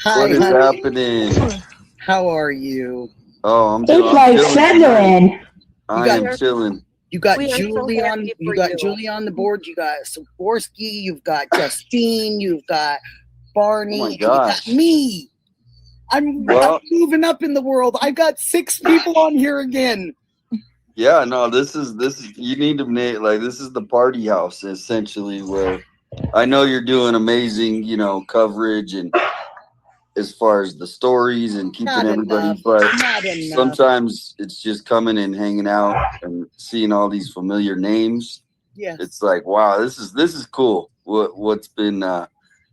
Hi, What is honey. happening? How are you? Oh, I'm It's I'm like chilling tonight. feathering. You I got am chilling. you got We are so Julie on. happy You for got you. Julie on the board. You got Saborski. You've got Justine. You've got Oh my Barney, and you got gosh. me. I'm Well, moving up in the world. I've got 6 people on here again. yeah, no, this is you need to make like this is the party house essentially where I know you're doing amazing, coverage and as far as the stories and keeping Not everybody, enough. but Not enough. sometimes it's just coming and hanging out and seeing all these familiar names. Yes. It's like, wow, this is cool. What's been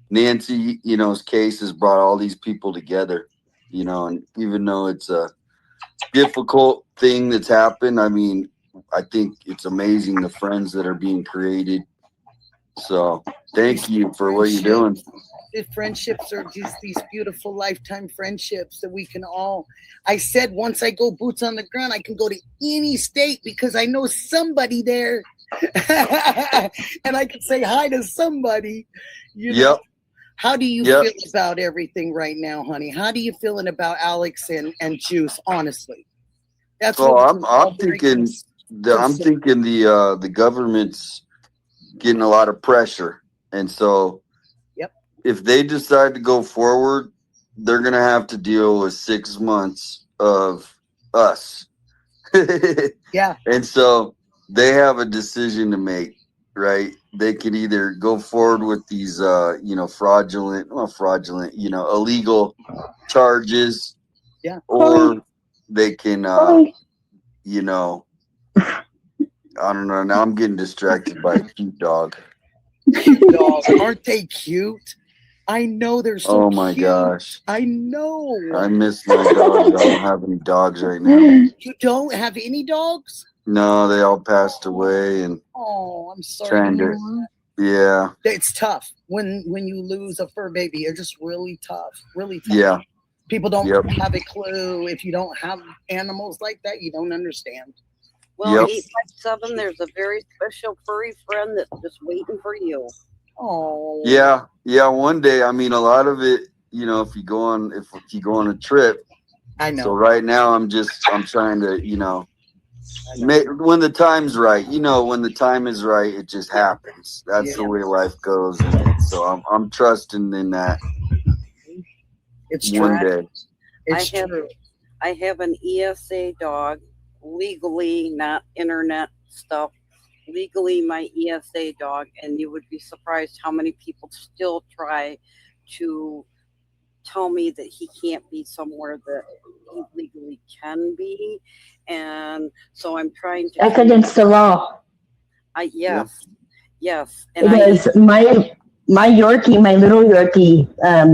Nancy, his case has brought all these people together, and even though it's a difficult thing that's happened, I mean, I think it's amazing the friends that are being created. So thank you for what you're doing. The friendships are just these beautiful lifetime friendships that we can all. I said once I go boots on the ground, I can go to any state because I know somebody there. And I can say hi to somebody. Yep. How do you Yep. feel about everything right now, honey? How do you feeling about Alex and Juice, honestly? That's So what I'm thinking the government's getting a lot of pressure, and so Yep. if they decide to go forward, they're gonna have to deal with 6 months of us. Yeah. And so they have a decision to make, right? They could either go forward with these, illegal charges, Yeah. or they can, Hi. you know, I don't know. Now I'm getting distracted by a cute dog. Dogs, aren't they cute? I know they're so Oh my cute. gosh. I know. I miss my dogs. I don't have any dogs right now. You don't have any dogs? No, they all passed away and Oh, I'm sorry. trying to, yeah, It's tough when you lose a fur baby. It's just really tough. Really tough. yeah, People don't yep, have a clue. If you don't have animals like that, you don't understand. Well, yep. 857, there's a very special furry friend that's just waiting for you. Oh. Yeah, yeah. One day, I mean, a lot of it, if you go on, if you go on a trip. I know. So right now, I'm trying to, when the time's right. When the time is right, it just happens. That's the way life goes. And so I'm trusting in that. It's One true. day. It's I have true. I have an ESA dog, legally, not internet stuff. Legally, my ESA dog, and you would be surprised how many people still try to tell me that he can't be somewhere that he legally can be, and so I'm trying to. That's against the law. Yeah. Yes, and Because my Yorkie, my little Yorkie,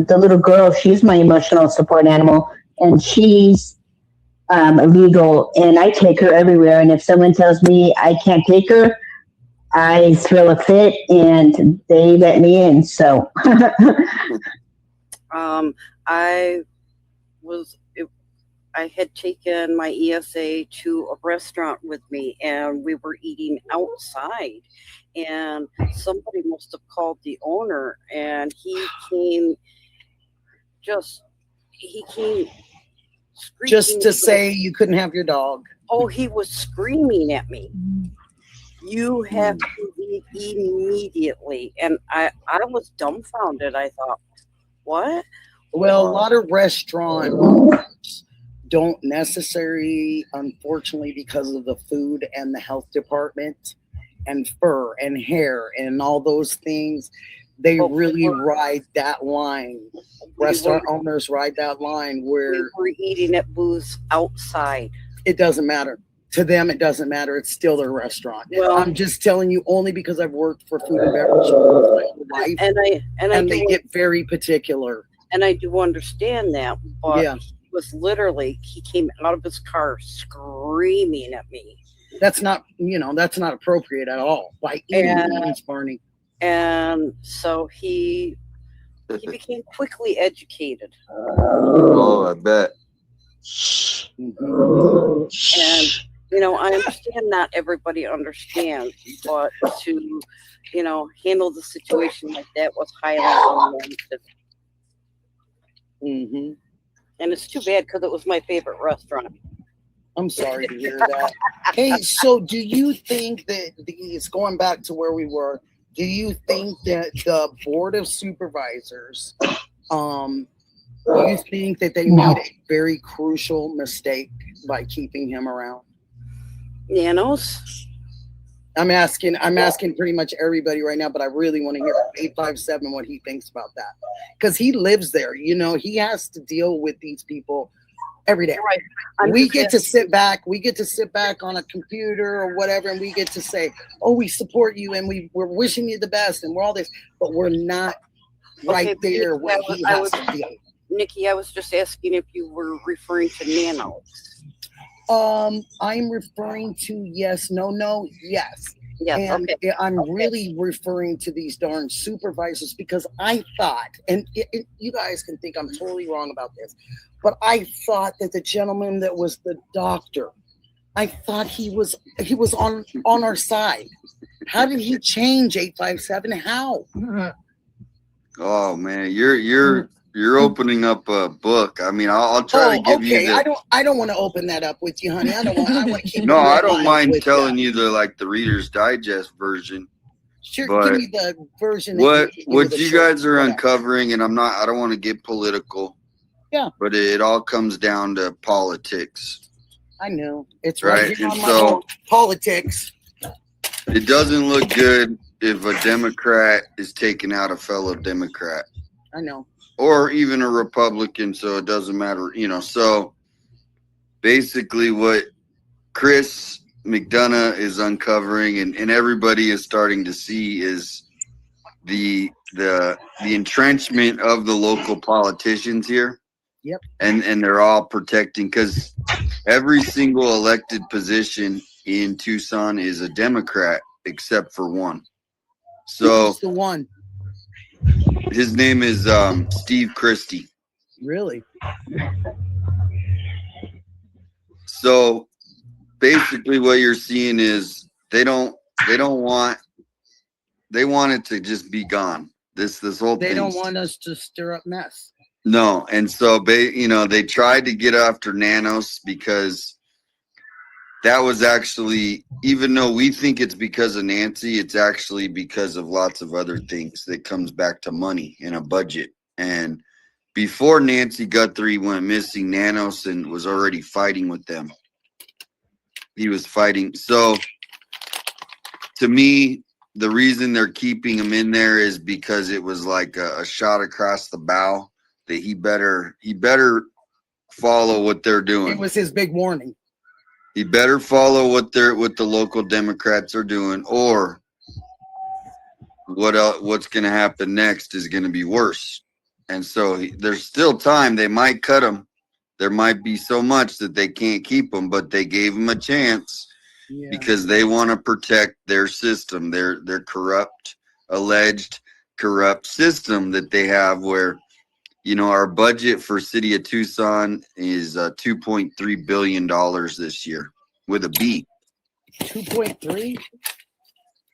the little girl, she's my emotional support animal, and she's illegal, and I take her everywhere. And if someone tells me I can't take her, I throw a fit, and they let me in. So, I was. I had taken my ESA to a restaurant with me, and we were eating outside. And somebody must have called the owner, and he came. He came screeching. Just to say you couldn't have your dog. Oh, he was screaming at me. You have to leave immediately, and I was dumbfounded. I thought, what? Well, a lot of restaurant owners don't necessarily, unfortunately, because of the food and the health department and fur and hair and all those things, they really ride that line. Restaurant owners ride that line where We were eating at booths outside. it doesn't matter. To them, it doesn't matter. It's still their restaurant. Well, I'm just telling you only because I've worked for food and beverage all my life, and they get very particular. And I do understand that, but Yeah. he came out of his car screaming at me. That's not appropriate at all by any means, Barney. And so he became quickly educated. Oh, I bet. And I understand not everybody understands, but to handle the situation like that was highly unwarranted. Mm-hmm. And it's too bad because it was my favorite restaurant. I'm sorry to hear that. Hey, so do you think that these, going back to where we were, do you think that the Board of Supervisors, do you think that they made a very crucial mistake by keeping him around? Nanos? I'm asking pretty much everybody right now, but I really want to hear from 857 what he thinks about that. Because he lives there, you know, he has to deal with these people every day. Right. We get to sit back on a computer or whatever, and we get to say, oh, we support you and we're wishing you the best and we're all this, but we're not right there where he has to deal. Nikki, I was just asking if you were referring to Nano. I'm referring to yes, no, yes. Yes, And okay. I'm really referring to these darn supervisors because I thought, and you guys can think I'm totally wrong about this, but I thought that the gentleman that was the doctor, I thought he was on our side. How did he change 857? How? Oh man, you're opening up a book. I mean, I'll try to give you the. I don't want to open that up with you, honey. I want to keep. No, I don't mind telling you the Reader's Digest version. Sure, but give me the version. What you guys are uncovering, and I don't want to get political. Yeah. But it all comes down to politics. I know it's right here and on my so politics. It doesn't look good if a Democrat is taking out a fellow Democrat. I know. Or even a Republican, so it doesn't matter, you know. So basically what Chris McDonough is uncovering and everybody is starting to see is the entrenchment of the local politicians here. Yep. And they're all protecting, because every single elected position in Tucson is a Democrat except for one. So who's the one? His name is Steve Christie. Really? So basically what you're seeing is they want it to just be gone. This whole thing. They don't want us to stir up mess. No, and so they tried to get after Nanos because that was actually, even though we think it's because of Nancy, it's actually because of lots of other things that comes back to money and a budget. And before Nancy Guthrie went missing, Nanos and was already fighting with them. He was fighting. So to me, the reason they're keeping him in there is because it was like a shot across the bow that he better follow what they're doing. It was his big warning. He better follow what the local Democrats are doing, or what's going to happen next is going to be worse. And so there's still time. They might cut him. There might be so much that they can't keep him, but they gave him a chance because they want to protect their system, their alleged corrupt system that they have, where, you know, our budget for city of Tucson is $2.3 billion this year with a B. 2.3?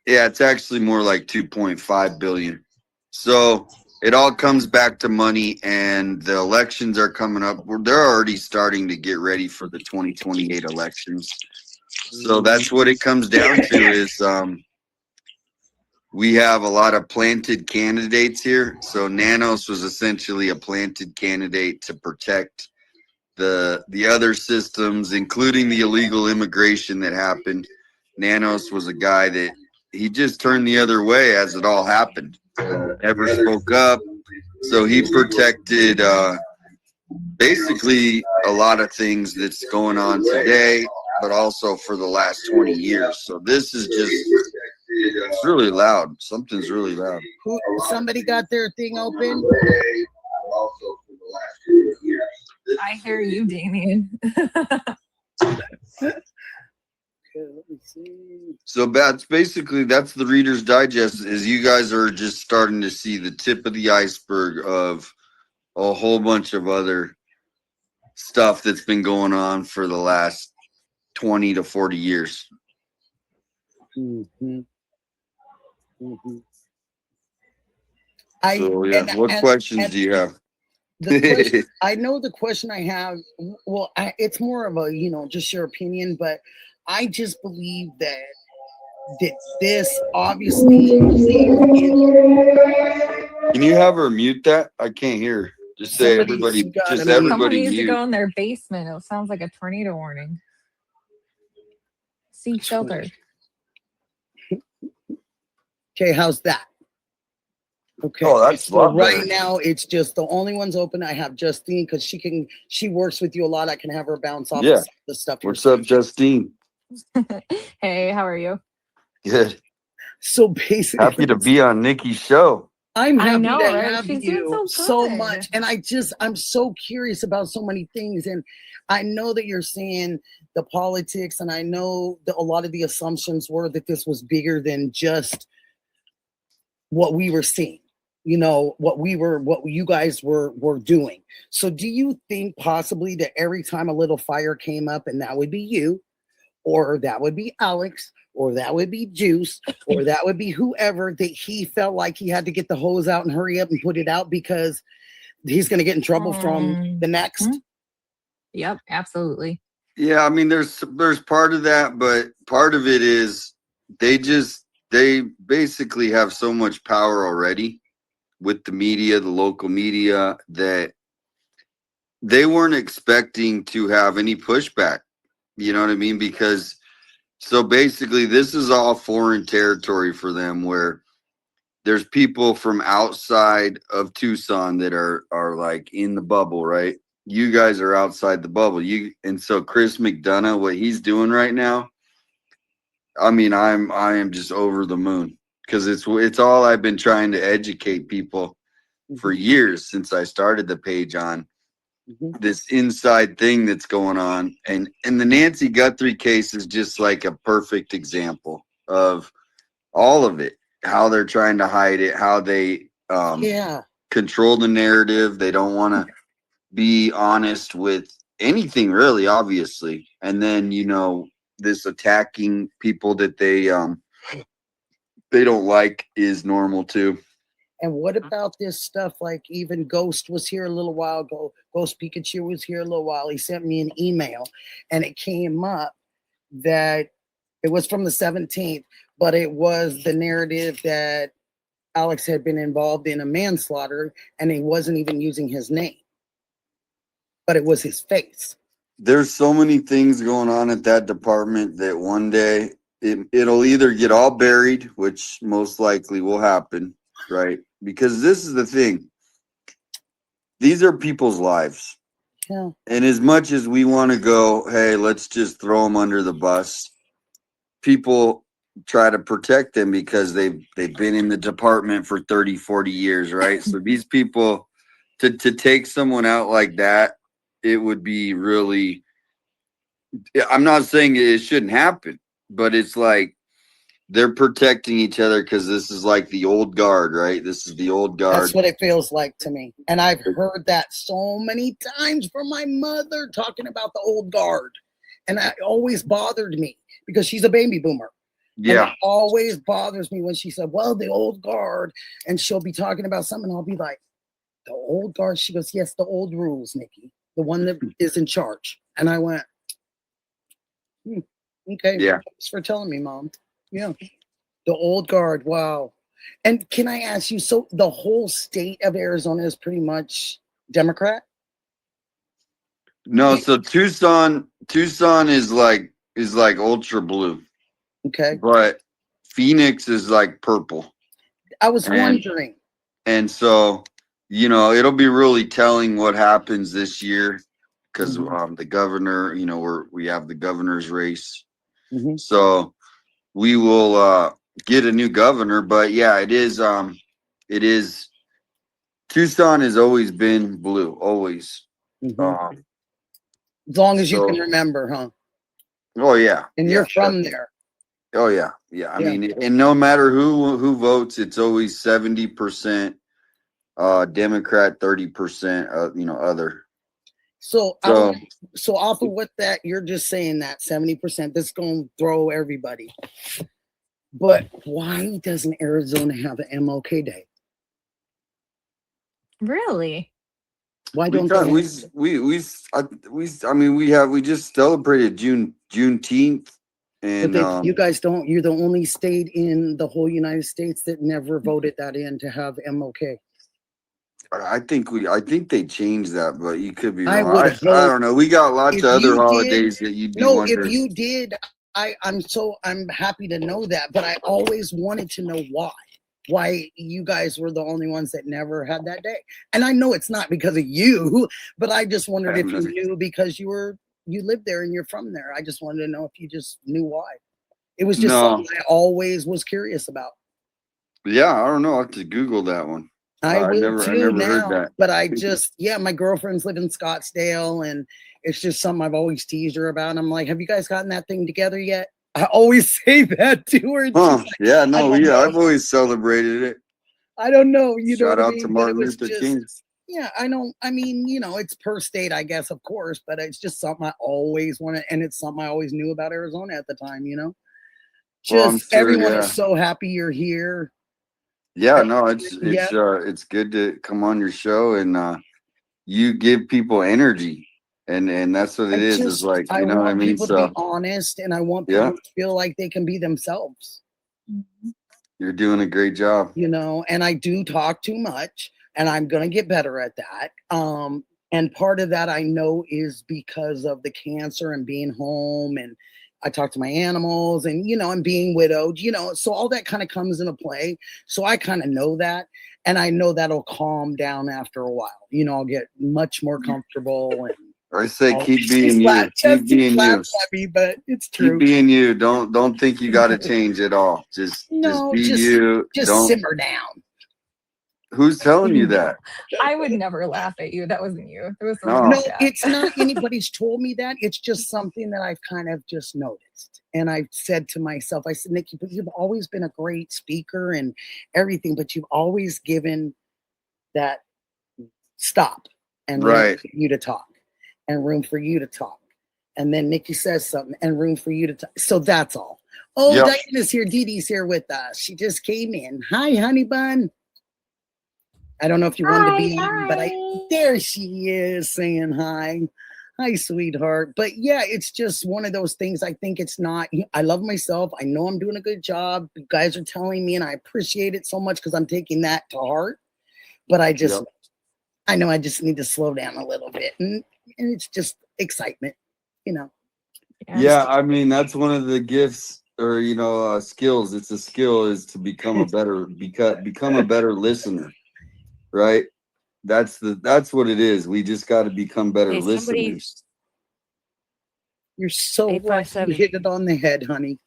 Yeah, it's actually more like 2.5 billion. So it all comes back to money, and the elections are coming up. They're already starting to get ready for the 2028 elections. So that's what it comes down to is we have a lot of planted candidates here. So Nanos was essentially a planted candidate to protect the other systems, including the illegal immigration that happened. Nanos was a guy that he just turned the other way as it all happened. Never spoke up. So he protected basically a lot of things that's going on today, but also for the last 20 years. So this is just, it's really loud. Something's really loud. Somebody got their thing open? I hear you, Damien. So that's the Reader's Digest, is you guys are just starting to see the tip of the iceberg of a whole bunch of other stuff that's been going on for the last 20 to 40 years. Mm-hmm. Mm-hmm. What questions do you have? The question, I know the question I have, well, it's more of a, just your opinion, but I just believe that this obviously. Can you have her mute that? I can't hear. Just say everybody. Just Someone everybody needs to mute. go in their basement. It sounds like a tornado warning. Seek shelter. Okay, how's that? Okay. Oh, that's so right better. now it's just the only ones open. I have Justine because she works with you a lot. I can have her bounce off the stuff. What's up, Justine? Hey, how are you? Good. So basically, Happy to be on Nikki's show. I'm happy know, to right? have She's you doing so good. much. And I'm so curious about so many things. And I know that you're saying the politics, and I know that a lot of the assumptions were that this was bigger than just what we were seeing, what you guys were doing. So do you think possibly that every time a little fire came up, and that would be you, or that would be Alex, or that would be Juice, or that would be whoever, that he felt like he had to get the hose out and hurry up and put it out because he's going to get in trouble from the next? Yep, absolutely. Yeah, I mean, there's part of that, but part of it is they basically have so much power already with the media, the local media, that they weren't expecting to have any pushback. You know what I mean? Because so basically this is all foreign territory for them, where there's people from outside of Tucson that are like in the bubble, right? You guys are outside the bubble. And so Chris McDonough, what he's doing right now, I mean, I am just over the moon, because it's all I've been trying to educate people for years since I started the page on this inside thing that's going on. And the Nancy Guthrie case is just like a perfect example of all of it, how they're trying to hide it, how they control the narrative. They don't want to be honest with anything really, obviously. And then, this attacking people that they don't like is normal too. And what about this stuff? Like, even Ghost was here a little while ago. Ghost Pikachu was here a little while. He sent me an email, and it came up that it was from the 17th, but it was the narrative that Alex had been involved in a manslaughter, and he wasn't even using his name, but it was his face. There's so many things going on at that department that one day it'll either get all buried, which most likely will happen, right? Because this is the thing. These are people's lives. Yeah. And as much as we want to go, hey, let's just throw them under the bus, people try to protect them because they've been in the department for 30, 40 years, right? So these people, to take someone out like that, it would be really, I'm not saying it shouldn't happen, but it's like they're protecting each other because this is like the old guard, right? This is the old guard. That's what it feels like to me. And I've heard that so many times from my mother talking about the old guard. And that always bothered me because she's a baby boomer. Yeah. And it always bothers me when she said, well, the old guard. And she'll be talking about something. I'll be like, the old guard? She goes, yes, the old rules, Nikki. The one that is in charge. And I went, okay. Yeah. Thanks for telling me, Mom. Yeah. The old guard. Wow. And can I ask you, so the whole state of Arizona is pretty much Democrat? No, so Tucson is like ultra blue. Okay. But Phoenix is like purple. I was wondering. And so, it'll be really telling what happens this year, because the governor, we have the governor's race. So we will get a new governor. But yeah, it is Tucson has always been blue, always. As long as you can remember, huh? Oh yeah. And you're from there. Oh yeah. Yeah. I mean, and no matter who votes, it's always 70% Democrat, 30% other. So off of what that you're just saying, that 70%, this is gonna throw everybody. But why doesn't Arizona have an MLK Day? Really? Why We don't got, they? we just celebrated Juneteenth, But and you guys don't. You're the only state in the whole United States that never voted that in to have MLK. I think they changed that, but you could be I wrong. would I hope don't know. We got lots if of other you did. holidays that you'd be No, if wondering. you did, I'm happy to know that. But I always wanted to know why you guys were the only ones that never had that day. And I know it's not because of you, but I just wondered if you knew because you lived there and you're from there. I just wanted to know if you just knew why. It was just No. something I always was curious about. Yeah, I don't know. I have to Google that one. I will never too heard now, that. but I just, my girlfriends live in Scottsdale, and it's just something I've always teased her about. And I'm like, have you guys gotten that thing together yet? I always say that to her. And Huh? she's like, Yeah, no, I've know. always celebrated it. I don't know. You Shout know what out I mean? to But Martin it was Luther just, King. yeah, I mean, it's per state, I guess, of course, but it's just something I always wanted, and it's something I always knew about Arizona at the time, Well, I'm Just sure, everyone yeah. is so happy you're here. Yeah, no, it's good to come on your show, and you give people energy, and that's what it is. Is like, I you know what I want mean? people to be honest, and I want people to feel like they can be themselves. You're doing a great job. And I do talk too much, and I'm gonna get better at that. And part of that I know is because of the cancer and being home, and I talk to my animals, and and being widowed, so all that kind of comes into play. So I kind of know that, and I know that'll calm down after a while. I'll get much more comfortable. And I say keep being you. Keep being you. At me, but it's true. Keep being you. Don't think you got to change at all. Just be you. Just simmer down. Who's telling you that? I would never laugh at you. That wasn't you. It was no, it's not anybody's told me that. It's just something that I've kind of just noticed. And I've said to myself, I said, Nikki, but you've always been a great speaker and everything, but you've always given that stop and room for you to talk and room for you to talk. And then Nikki says something and room for you to talk. So that's all. Oh, Diana's here. Dee Dee's here with us. She just came in. Hi, honey bun. I don't know if you wanted to be, but there she is saying hi. Hi, sweetheart. But yeah, it's just one of those things. I think it's not, I love myself. I know I'm doing a good job. You guys are telling me, and I appreciate it so much because I'm taking that to heart. But I just, I know I just need to slow down a little bit. And it's just excitement, Yeah, I mean, that's one of the gifts or, skills. It's a skill is to become a better listener. Right, that's what it is. We just got to become better listeners. You're so right. You hit it on the head, honey.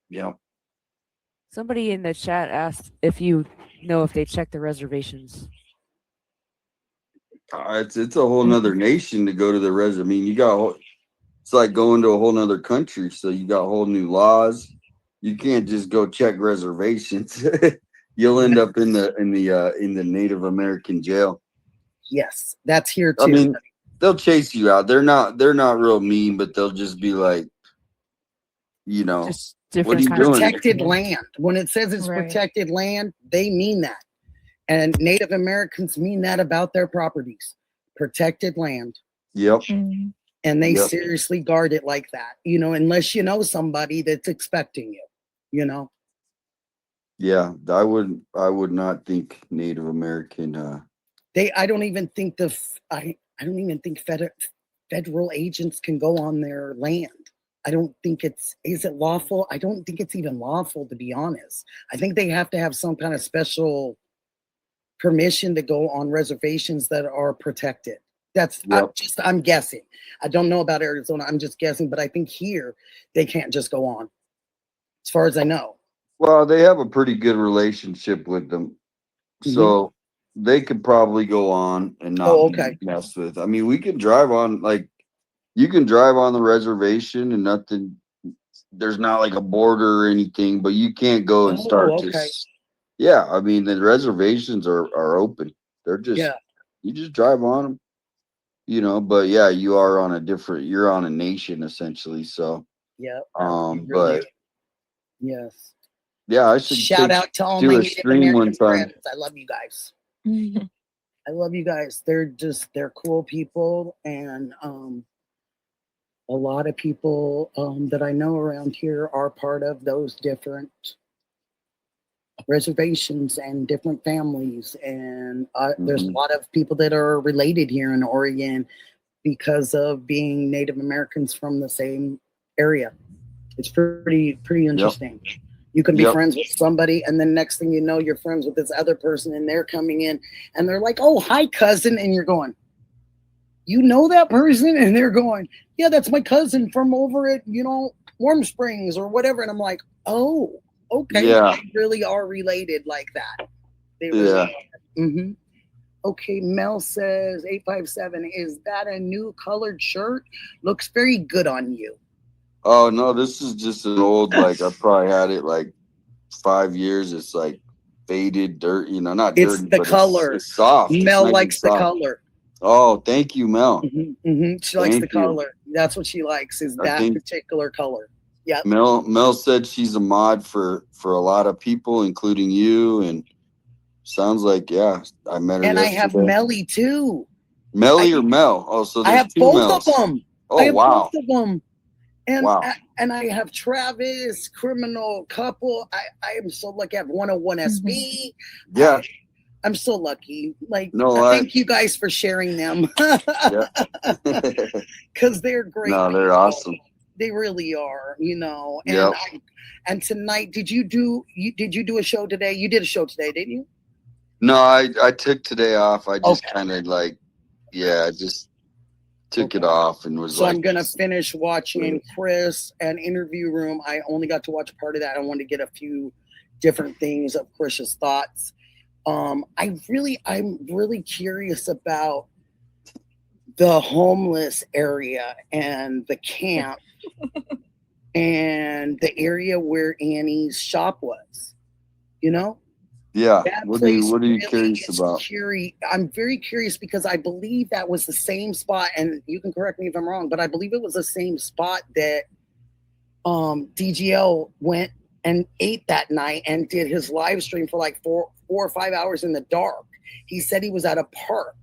Yeah. Somebody in the chat asked if you know if they check the reservations. It's a whole nother nation to go to the reservation. I mean, it's like going to a whole nother country. So you got whole new laws. You can't just go check reservations. You'll end up in the Native American jail. Yes, that's here too. I mean, they'll chase you out. They're not real mean, but they'll just be like, just what are you doing? Protected land. When it says it's protected land, they mean that. And Native Americans mean that about their properties. Protected land. Yep. And they seriously guard it like that, unless you know somebody that's expecting you, Yeah, I would not think Native American. I don't even think I don't even think federal agents can go on their land. I don't think is it lawful? I don't think it's even lawful, to be honest. I think they have to have some kind of special permission to go on reservations that are protected. That's I'm guessing. I don't know about Arizona. I'm just guessing, but I think here they can't just go on, as far as I know. Well, they have a pretty good relationship with them, so they could probably go on and not be messed with. I mean, we can drive on, you can drive on the reservation and nothing. There's not like a border or anything, but you can't go and start just. Yeah, I mean the reservations are open. They're just you just drive on them. But yeah, you're on a nation essentially. So but yes. Yeah, I should shout out to all my Native American friends. I love you guys. I I love you guys. They're cool people, and a lot of people that I know around here are part of those different reservations and different families, and there's a lot of people that are related here in Oregon because of being Native Americans from the same area. It's pretty interesting. You can be friends with somebody, and then next thing you know, you're friends with this other person, and they're coming in, and they're like, "Oh, hi, cousin," and you're going, "You know that person?" And they're going, "Yeah, that's my cousin from over at Warm Springs or whatever." And I'm like, "Oh, okay, Yeah. they really are related like that." They really are. Mm-hmm. Okay, Mel says 857. Is that a new colored shirt? Looks very good on you. Oh no, this is just an old, like I probably had it like 5 years. It's like faded, dirt, not It's dirty, the but color. it's soft. Mel It's nice likes and the soft. color. Oh, thank you, Mel. She likes the Thank you. color. That's what she likes, is I that think particular color. Yeah. Mel said she's a mod for a lot of people, including you, and sounds like I met her And I yesterday. have Melly too. Melly or Mel? Oh, so I there's have two both Mels. of them. Oh, I have wow. both of them. And Wow. and I have Travis, criminal couple. I am so lucky. I have 101 SB. Yeah. I'm so lucky. Like, No, thank you guys for sharing them. Because they're great. No, they're people. awesome. They really are, And Yep. and tonight, did you do a show today? You did a show today, didn't you? No, I took today off. I just kind of I just took it off and was so like. I'm gonna finish watching Chris and Interview Room. I only got to watch a part of that. I wanted to get a few different things of Chris's thoughts. I'm really curious about the homeless area and the camp and the area where Annie's shop was. Yeah. That What place are you really curious is about? I'm very curious because I believe that was the same spot, and you can correct me if I'm wrong, but I believe it was the same spot that DGL went and ate that night and did his live stream for like 4 or 5 hours in the dark. He said he was at a park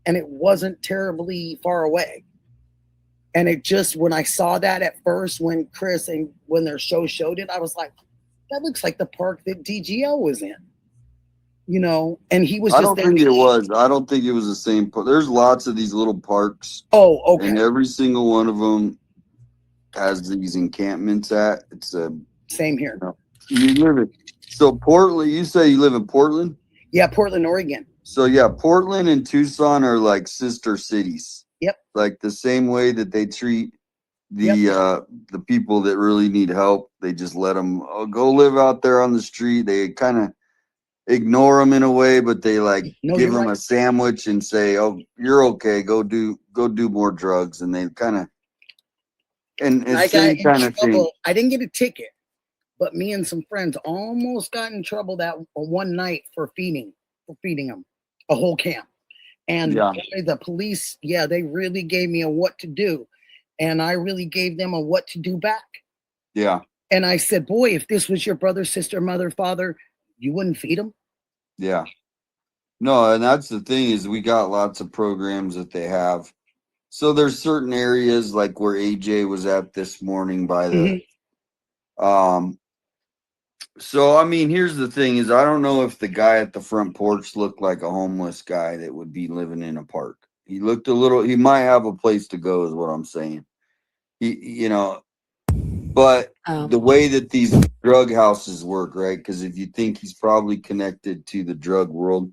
and it wasn't terribly far away. And it just, when I saw that at first, when Chris and when their show showed it, I was like, that looks like the park that DGL was in. And he was I just don't there. think it was. I don't think it was the same. There's lots of these little parks. Oh, okay. And every single one of them has these encampments at. It's a same here. You live in Portland. You say you live in Portland? Yeah, Portland, Oregon. So yeah, Portland and Tucson are like sister cities. Yep. Like the same way that they treat the people that really need help. They just let them go live out there on the street. They kind of ignore them in a way, but they give them a sandwich and say, "Oh, you're okay. Go do more drugs." And they kind of and I same got kind in of thing. trouble. I didn't get a ticket, but me and some friends almost got in trouble that one night for feeding them a whole camp. And the police, they really gave me a what to do, and I really gave them a what to do back. Yeah. And I said, boy, if this was your brother, sister, mother, father, you wouldn't feed them. Yeah. No, and that's the thing is we got lots of programs that they have. So there's certain areas like where AJ was at this morning by the so I mean, here's the thing is I don't know if the guy at the front porch looked like a homeless guy that would be living in a park. He looked he might have a place to go is what I'm saying. But the way that these drug houses work, right? Because if you think he's probably connected to the drug world,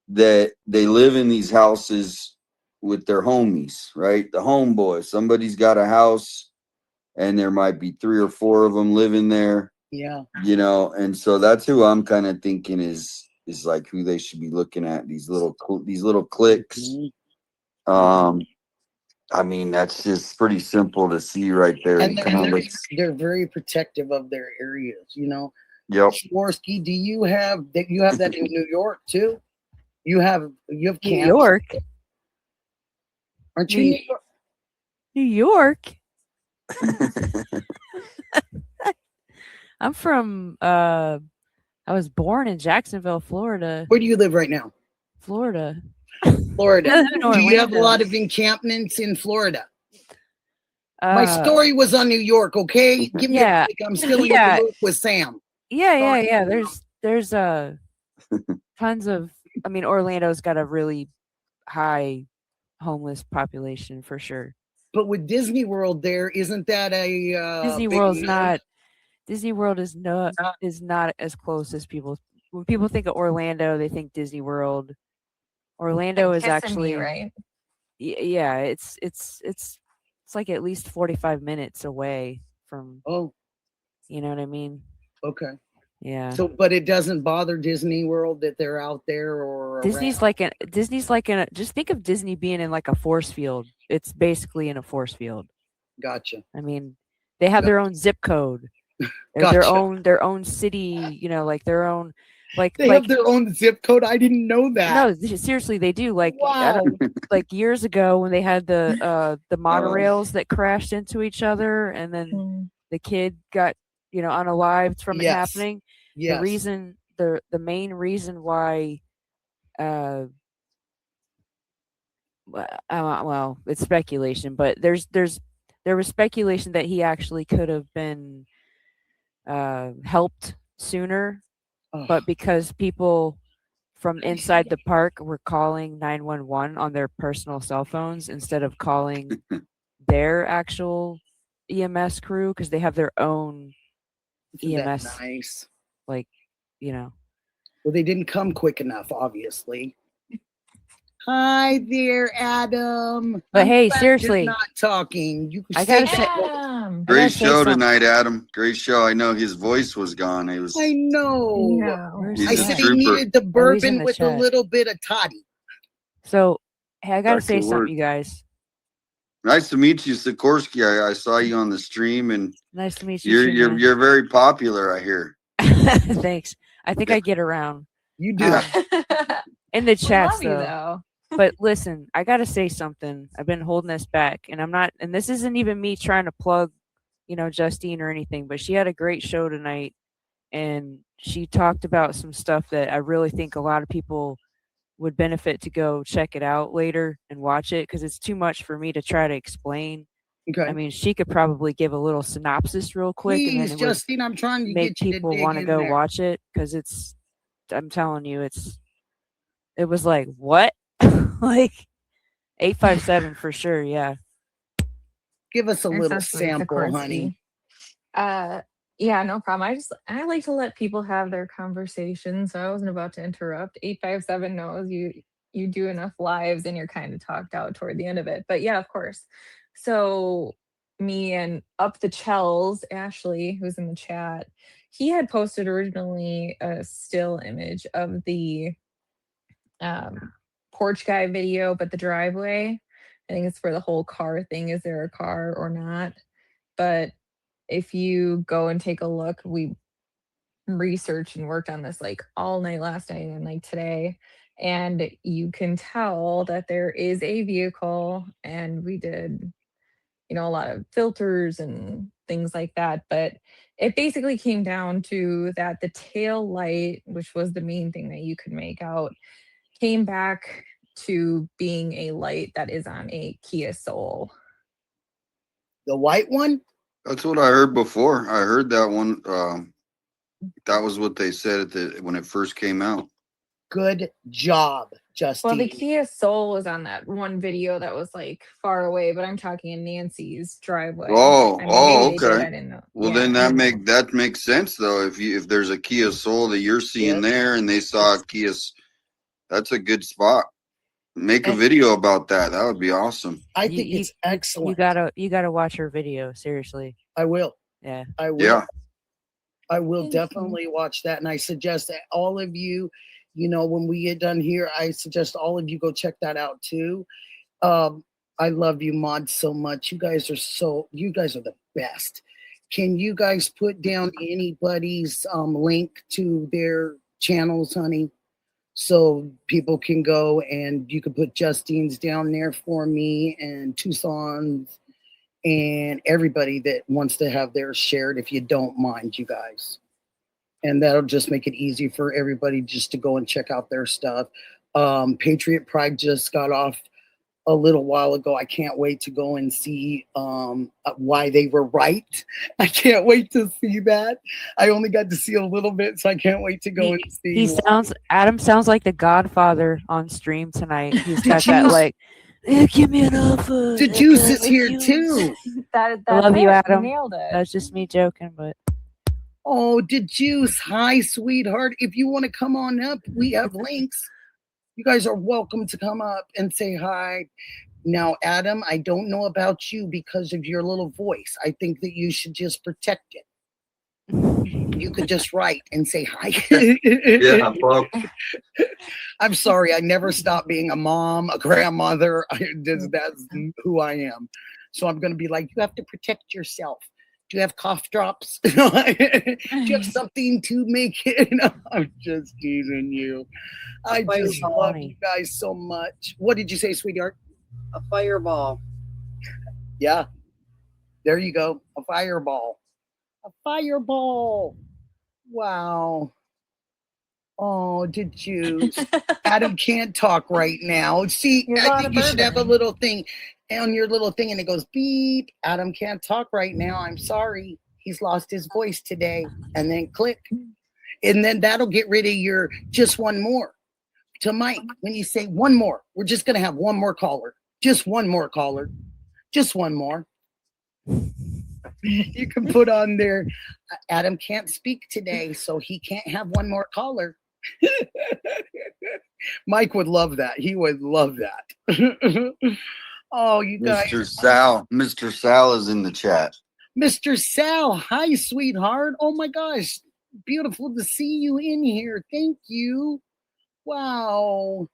that they live in these houses with their homies, right? The homeboys. Somebody's got a house and there might be 3 or 4 of them living there. Yeah. And so that's who I'm kind of thinking is like who they should be looking at, these little cliques. I mean, that's just pretty simple to see right there. And they're very protective of their areas, Yep. Swarsky, do you have that in New York too? You have camps? New York. Aren't you New York? I'm from I was born in Jacksonville, Florida. Where do you live right now? Florida. Florida. No, Do you have a Orlando. lot of encampments in Florida? My Uh, story was on New York, okay? Give me yeah. a break. I'm still in Yeah. New York with Sam. Yeah. There's tons of. I mean, Orlando's got a really high homeless population for sure. But with Disney World there, isn't that a Disney big World's deal? not. Disney World is not as close as people. When people think of Orlando, they think Disney World. Orlando is Kissimmee, actually right. yeah. It's like at least 45 minutes away from. Oh, You know what I mean? okay. Yeah. So, but it doesn't bother Disney World that they're out there or Disney's around? like in a, just think of Disney being in like a force field. It's basically in a force field. Gotcha. I mean, they have their own zip code. Gotcha. Their own city, you know, like their own They have their own zip code. I didn't know that. no, seriously they do. Like I Wow. don't like years ago when they had the monorails that crashed into each other and then Mm. the kid got, you know, unalived from it Yes. happening. Yes. The main reason why well, it's speculation, but there was speculation that he actually could have been helped sooner, Oh, but because people from inside the park were calling 911 on their personal cell phones instead of calling their actual EMS crew because they have their own isn't that EMS, nice? like, you know. Well, they didn't come quick enough, obviously. Hi there, Adam. But I'm hey, glad seriously, you're not talking. You can I say gotta say, Adam. I Great gotta say show something. tonight, Adam. Great show. I know his voice was gone. It was. I know. Yeah. Where's He's I a said he trooper. needed the he's in bourbon the with a chat. little bit of toddy. So, hey, I gotta Back to say something, work. you guys. Nice to meet you, Sikorsky. I saw you on the stream, and Nice to meet you too, man. you're very popular. I hear. Thanks. I think Yeah. I get around. You do. In the We chats love you though. though. But listen, I gotta say something. I've been holding this back, and I'm not. And this isn't even me trying to plug, you know, Justine or anything. But she had a great show tonight, and she talked about some stuff that I really think a lot of people would benefit to go check it out later and watch it because it's too much for me to try to explain. I Okay. mean, she could probably give a little synopsis real quick, and then Please, it would Justine, I'm trying to make get you to people dig want to in go there. watch it because it's. I'm telling you, it was like what, like 857 for sure, yeah. Give us a You're little so sweet, sample, honey. Sikorsky. Yeah, no problem. I like to let people have their conversation, so I wasn't about to interrupt. 857 knows you do enough lives and you're kind of talked out toward the end of it. But yeah, of course. So me and Up the Chells, Ashley, who's in the chat, he had posted originally a still image of the porch guy video, but the driveway. I think it's for the whole car thing. Is there a car or not? But if you go and take a look, we researched and worked on this like all night last night and like today. And you can tell that there is a vehicle, and we did, you know, a lot of filters and things like that. But it basically came down to that the tail light, which was the main thing that you could make out, came back to being a light that is on a Kia Soul. The white one? That's what I heard before. I heard that one. That was what they said when it first came out. Good job, Justine. Well, the Kia Soul was on that one video that was like far away, but I'm talking in Nancy's driveway. Oh, I mean, maybe they did, okay. I didn't know. Well, Yeah. then that makes sense though. If there's a Kia Soul that you're seeing Yep. there, and they saw a Kia, that's a good spot. Make a And- video about that. That would be awesome. I think it's excellent. You gotta watch her video, seriously. I will. Yeah. I will. Yeah. I will Thank you. definitely watch that. And I suggest that all of you, you know, when we get done here, I suggest all of you go check that out too. I love you mods so much. You guys are the best. Can you guys put down anybody's link to their channels, honey? So people can go, and you can put Justine's down there for me, and Tucson's, and everybody that wants to have theirs shared, if you don't mind, you guys. And that'll just make it easy for everybody just to go and check out their stuff. Patriot Pride just got off a little while ago. I can't wait to go and see why they were right. I can't wait to see that. I only got to see a little bit, so I can't wait to go and see. Adam sounds like the Godfather on stream tonight. He's got that like, give me an offer. The juice is here too. I love you, Adam. Nailed it. That's just me joking, but Oh, the juice. Hi, sweetheart. If you want to come on up, we have links. You guys are welcome to come up and say hi. Now, Adam, I don't know about you because of your little voice. I think that you should just protect it. You could just write and say hi. Yeah, well, I'm sorry. I never stopped being a mom, a grandmother. That's who I am. So I'm going to be like, you have to protect yourself. Do you have cough drops? Do you have something to make it? No, I'm just teasing you. I just love you guys so much. What did you say, sweetheart? A fireball. Yeah. There you go. A fireball. A fireball. Wow. Oh, did you? Adam can't talk right now. See, I think you should have a little thing on your little thing and it goes beep. Adam can't talk right now. I'm sorry. He's lost his voice today. And then click. And then that'll get rid of your just one more. To Mike, when you say one more, we're just going to have one more caller. Just one more caller. Just one more. You can put on there, Adam can't speak today, so he can't have one more caller. Mike would love that. He would love that. Oh, you guys. Mr. Sal is in the chat. Mr. Sal, hi, sweetheart. Oh my gosh. Beautiful to see you in here. Thank you. Wow.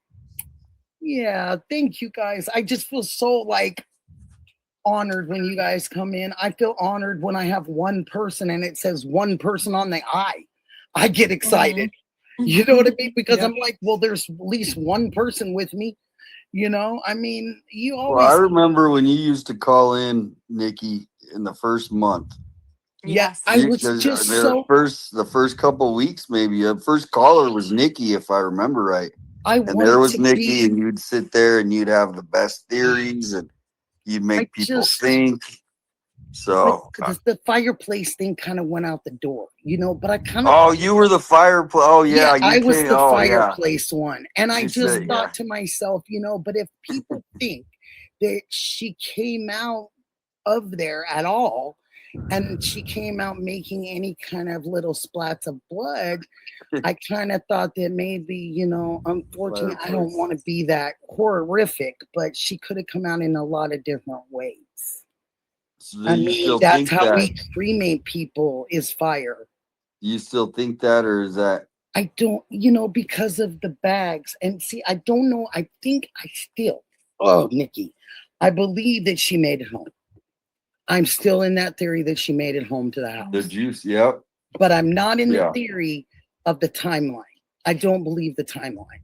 Yeah, thank you guys. I just feel so like honored when you guys come in. I feel honored when I have one person and it says one person on the eye. I get excited. You know what I mean? Because I'm like, well, there's at least one person with me. You know, I mean, you always. Well, I remember when you used to call in, Nikki, in the first month. Yes, I was just so. The first couple of weeks, maybe. The first caller was Nikki, if I remember right. And there was Nikki, and you'd sit there and you'd have the best theories and you'd make people think. So the fireplace thing kind of went out the door, you know, but I kind of. Oh, you were the fireplace. Oh, yeah. I was the fireplace one. And I just thought to myself, you know, but if people think that she came out of there at all, and she came out making any kind of little splats of blood, I kind of thought that maybe, you know, unfortunately, I don't want to be that horrific, but she could have come out in a lot of different ways. So I mean, that's how we cremate people is fire. You still think that, or is that? I don't, you know, because of the bags. And see, I don't know. I think I still, Nikki, I believe that she made it home. I'm still in that theory that she made it home to the house. The juice, yep. But I'm not in the theory of the timeline. I don't believe the timeline.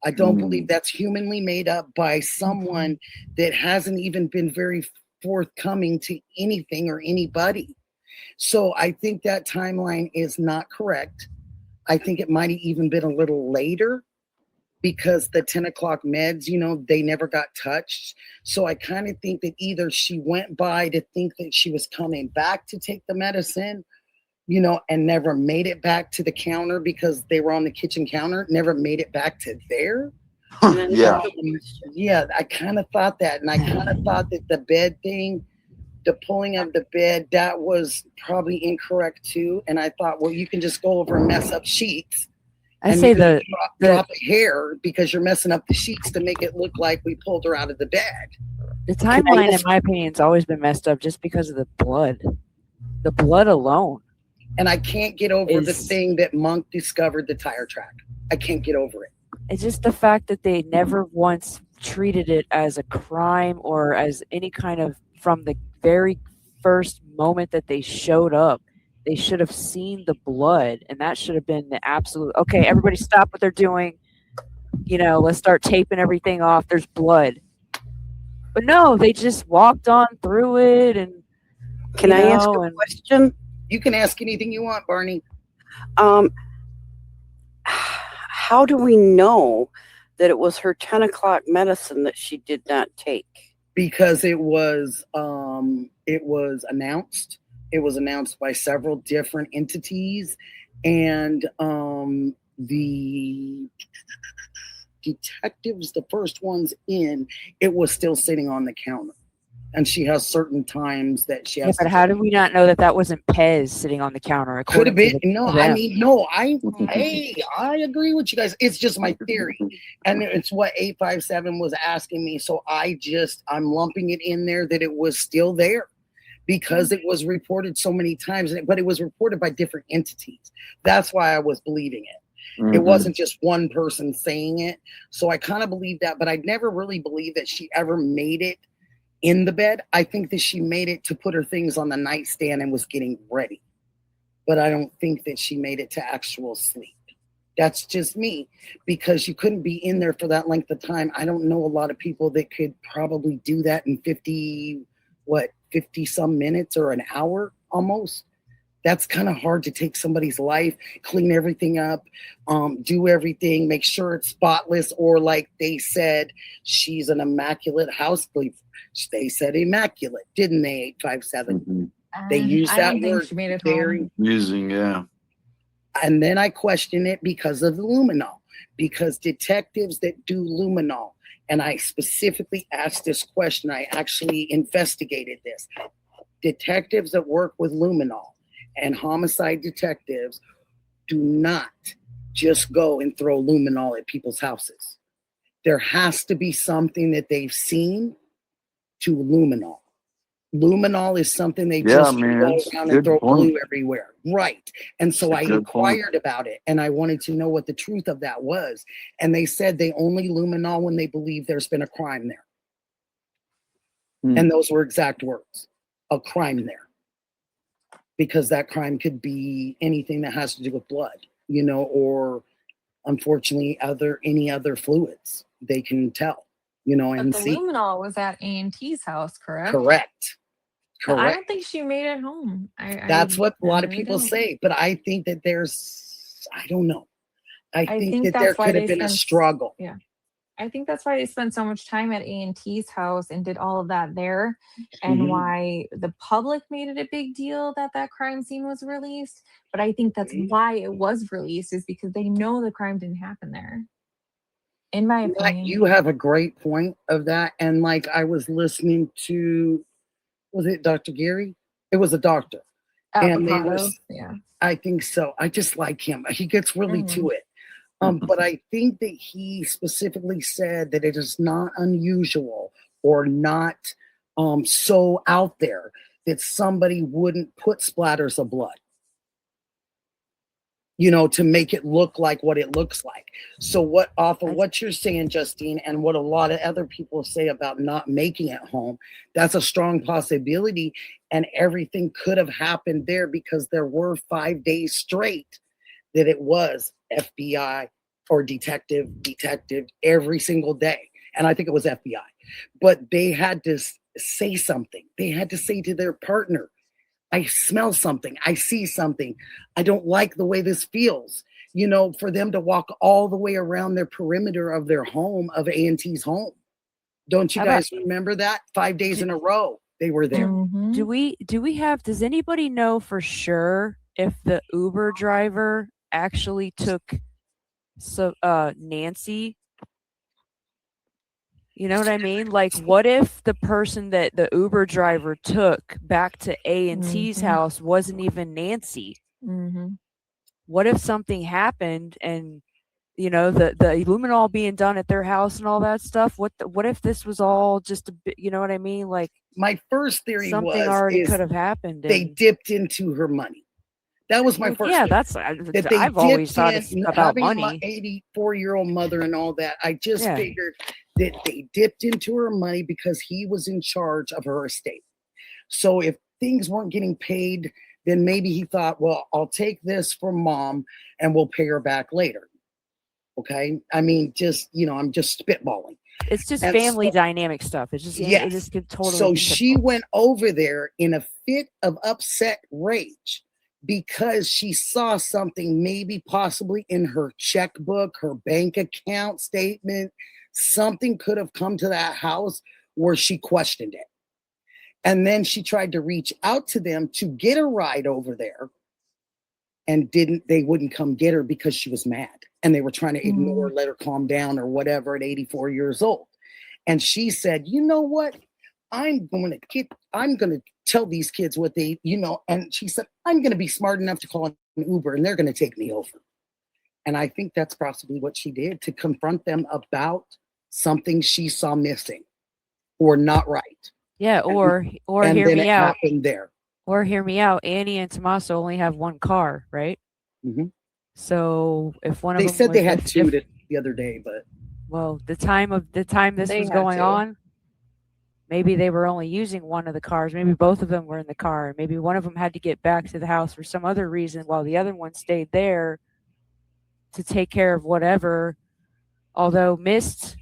I don't believe that's humanly made up by someone that hasn't even been very forthcoming to anything or anybody. So I think that timeline is not correct. I think it might have even been a little later, because the 10 o'clock meds, you know, they never got touched. So I kind of think that either she went by to think that she was coming back to take the medicine, you know, and never made it back to the counter because they were on the kitchen counter, never made it back to there. Yeah, I kind of thought that. And I kind of thought that the bed thing, the pulling of the bed, that was probably incorrect too. And I thought, well, you can just go over and mess up sheets. I say drop a hair because you're messing up the sheets to make it look like we pulled her out of the bed. The timeline, in my opinion, has always been messed up just because of the blood. The blood alone. And I can't get over the thing that Monk discovered the tire track. I can't get over it. It's just the fact that they never once treated it as a crime or as any kind of, from the very first moment that they showed up. They should have seen the blood, and that should have been the absolute, okay, everybody stop what they're doing. You know, let's start taping everything off. There's blood. But no, they just walked on through it. And can I ask a question? You can ask anything you want, Barney. How do we know that it was her 10 o'clock medicine that she did not take. Because it was announced. It was announced by several different entities, and the detectives, the first ones in, it was still sitting on the counter. And she has certain times that she has. But how did we not know that that wasn't Pez sitting on the counter? Could have been. No, Hey, I agree with you guys. It's just my theory, and it's what 857 was asking me. So I'm lumping it in there that it was still there because it was reported so many times, but it was reported by different entities. That's why I was believing it. Mm-hmm. It wasn't just one person saying it. So I kind of believed that, but I never really believed that she ever made it in the bed. I think that she made it to put her things on the nightstand and was getting ready. But I don't think that she made it to actual sleep. That's just me, because you couldn't be in there for that length of time. I don't know a lot of people that could probably do that in 50 some minutes or an hour almost. That's kind of hard to take somebody's life, clean everything up, do everything, make sure it's spotless, or like they said, she's an immaculate housekeeper. They said immaculate, didn't they? 857. Mm-hmm. They used that word. She made it very using, yeah. And then I question it because of the luminol, because detectives that do luminol, and I specifically asked this question. I actually investigated this. Detectives that work with luminol and homicide detectives do not just go and throw luminol at people's houses. There has to be something that they've seen to luminol. Luminol is something they just go around and throw glue everywhere. Right. And so I inquired about it, and I wanted to know what the truth of that was. And they said they only luminol when they believe there's been a crime there. And those were exact words, a crime there. Because that crime could be anything that has to do with blood, or unfortunately any other fluids they can tell, and the see. luminol was at A&T's house, correct? Correct. I don't think she made it home. That's what a lot of people say, but I think that I don't know. I think that there could have been a struggle. Yeah. I think that's why they spent so much time at A&T's house and did all of that there, and why the public made it a big deal that crime scene was released. But I think that's why it was released, is because they know the crime didn't happen there. In my opinion. You have a great point of that. And like I was listening to, was it Dr. Gary? It was a doctor. And I think so. I just like him. He gets really to it. But I think that he specifically said that it is not unusual or not so out there that somebody wouldn't put splatters of blood, to make it look like what it looks like. So what you're saying, Justine, and what a lot of other people say about not making it home, that's a strong possibility. And everything could have happened there because there were 5 days straight that it was FBI or detective every single day. And I think it was FBI. But they had to say something. They had to say to their partner, I smell something. I see something. I don't like the way this feels. For them to walk all the way around their perimeter of their home, of A&T's home. Don't you guys remember that? 5 days in a row they were there. Does anybody know for sure if the Uber driver actually took Nancy? You know what I mean? Like, what if the person that the Uber driver took back to A&T's house wasn't even Nancy? What if something happened and, the luminol being done at their house and all that stuff? What if this was all just a bit, you know what I mean? Like, my first theory something already could have happened. They dipped into her money. That was my first. Yeah, I've always thought it's about money. My 84-year-old mother and all that. I just figured that they dipped into her money because he was in charge of her estate. So if things weren't getting paid, then maybe he thought, well, I'll take this from mom and we'll pay her back later. Okay. I mean, I'm just spitballing. It's just family dynamic stuff. It's just, it just could totally. So she went over there in a fit of upset rage because she saw something maybe possibly in her checkbook, her bank account statement. Something could have come to that house where she questioned it. And then she tried to reach out to them to get a ride over there, and they wouldn't come get her because she was mad. And they were trying to ignore her, let her calm down or whatever at 84 years old. And she said, you know what? I'm going to tell these kids what they, and she said, I'm going to be smart enough to call an Uber and they're going to take me over. And I think that's possibly what she did, to confront them about something she saw missing or not right. Yeah, or and hear then me it out. happened there. Or hear me out. Annie and Tommaso only have one car, right? Mm-hmm. So if one of They them said was, they had two the other day, but well, the time this They was had going to. on, maybe they were only using one of the cars. Maybe both of them were in the car. Maybe one of them had to get back to the house for some other reason, while the other one stayed there to take care of whatever. Although missed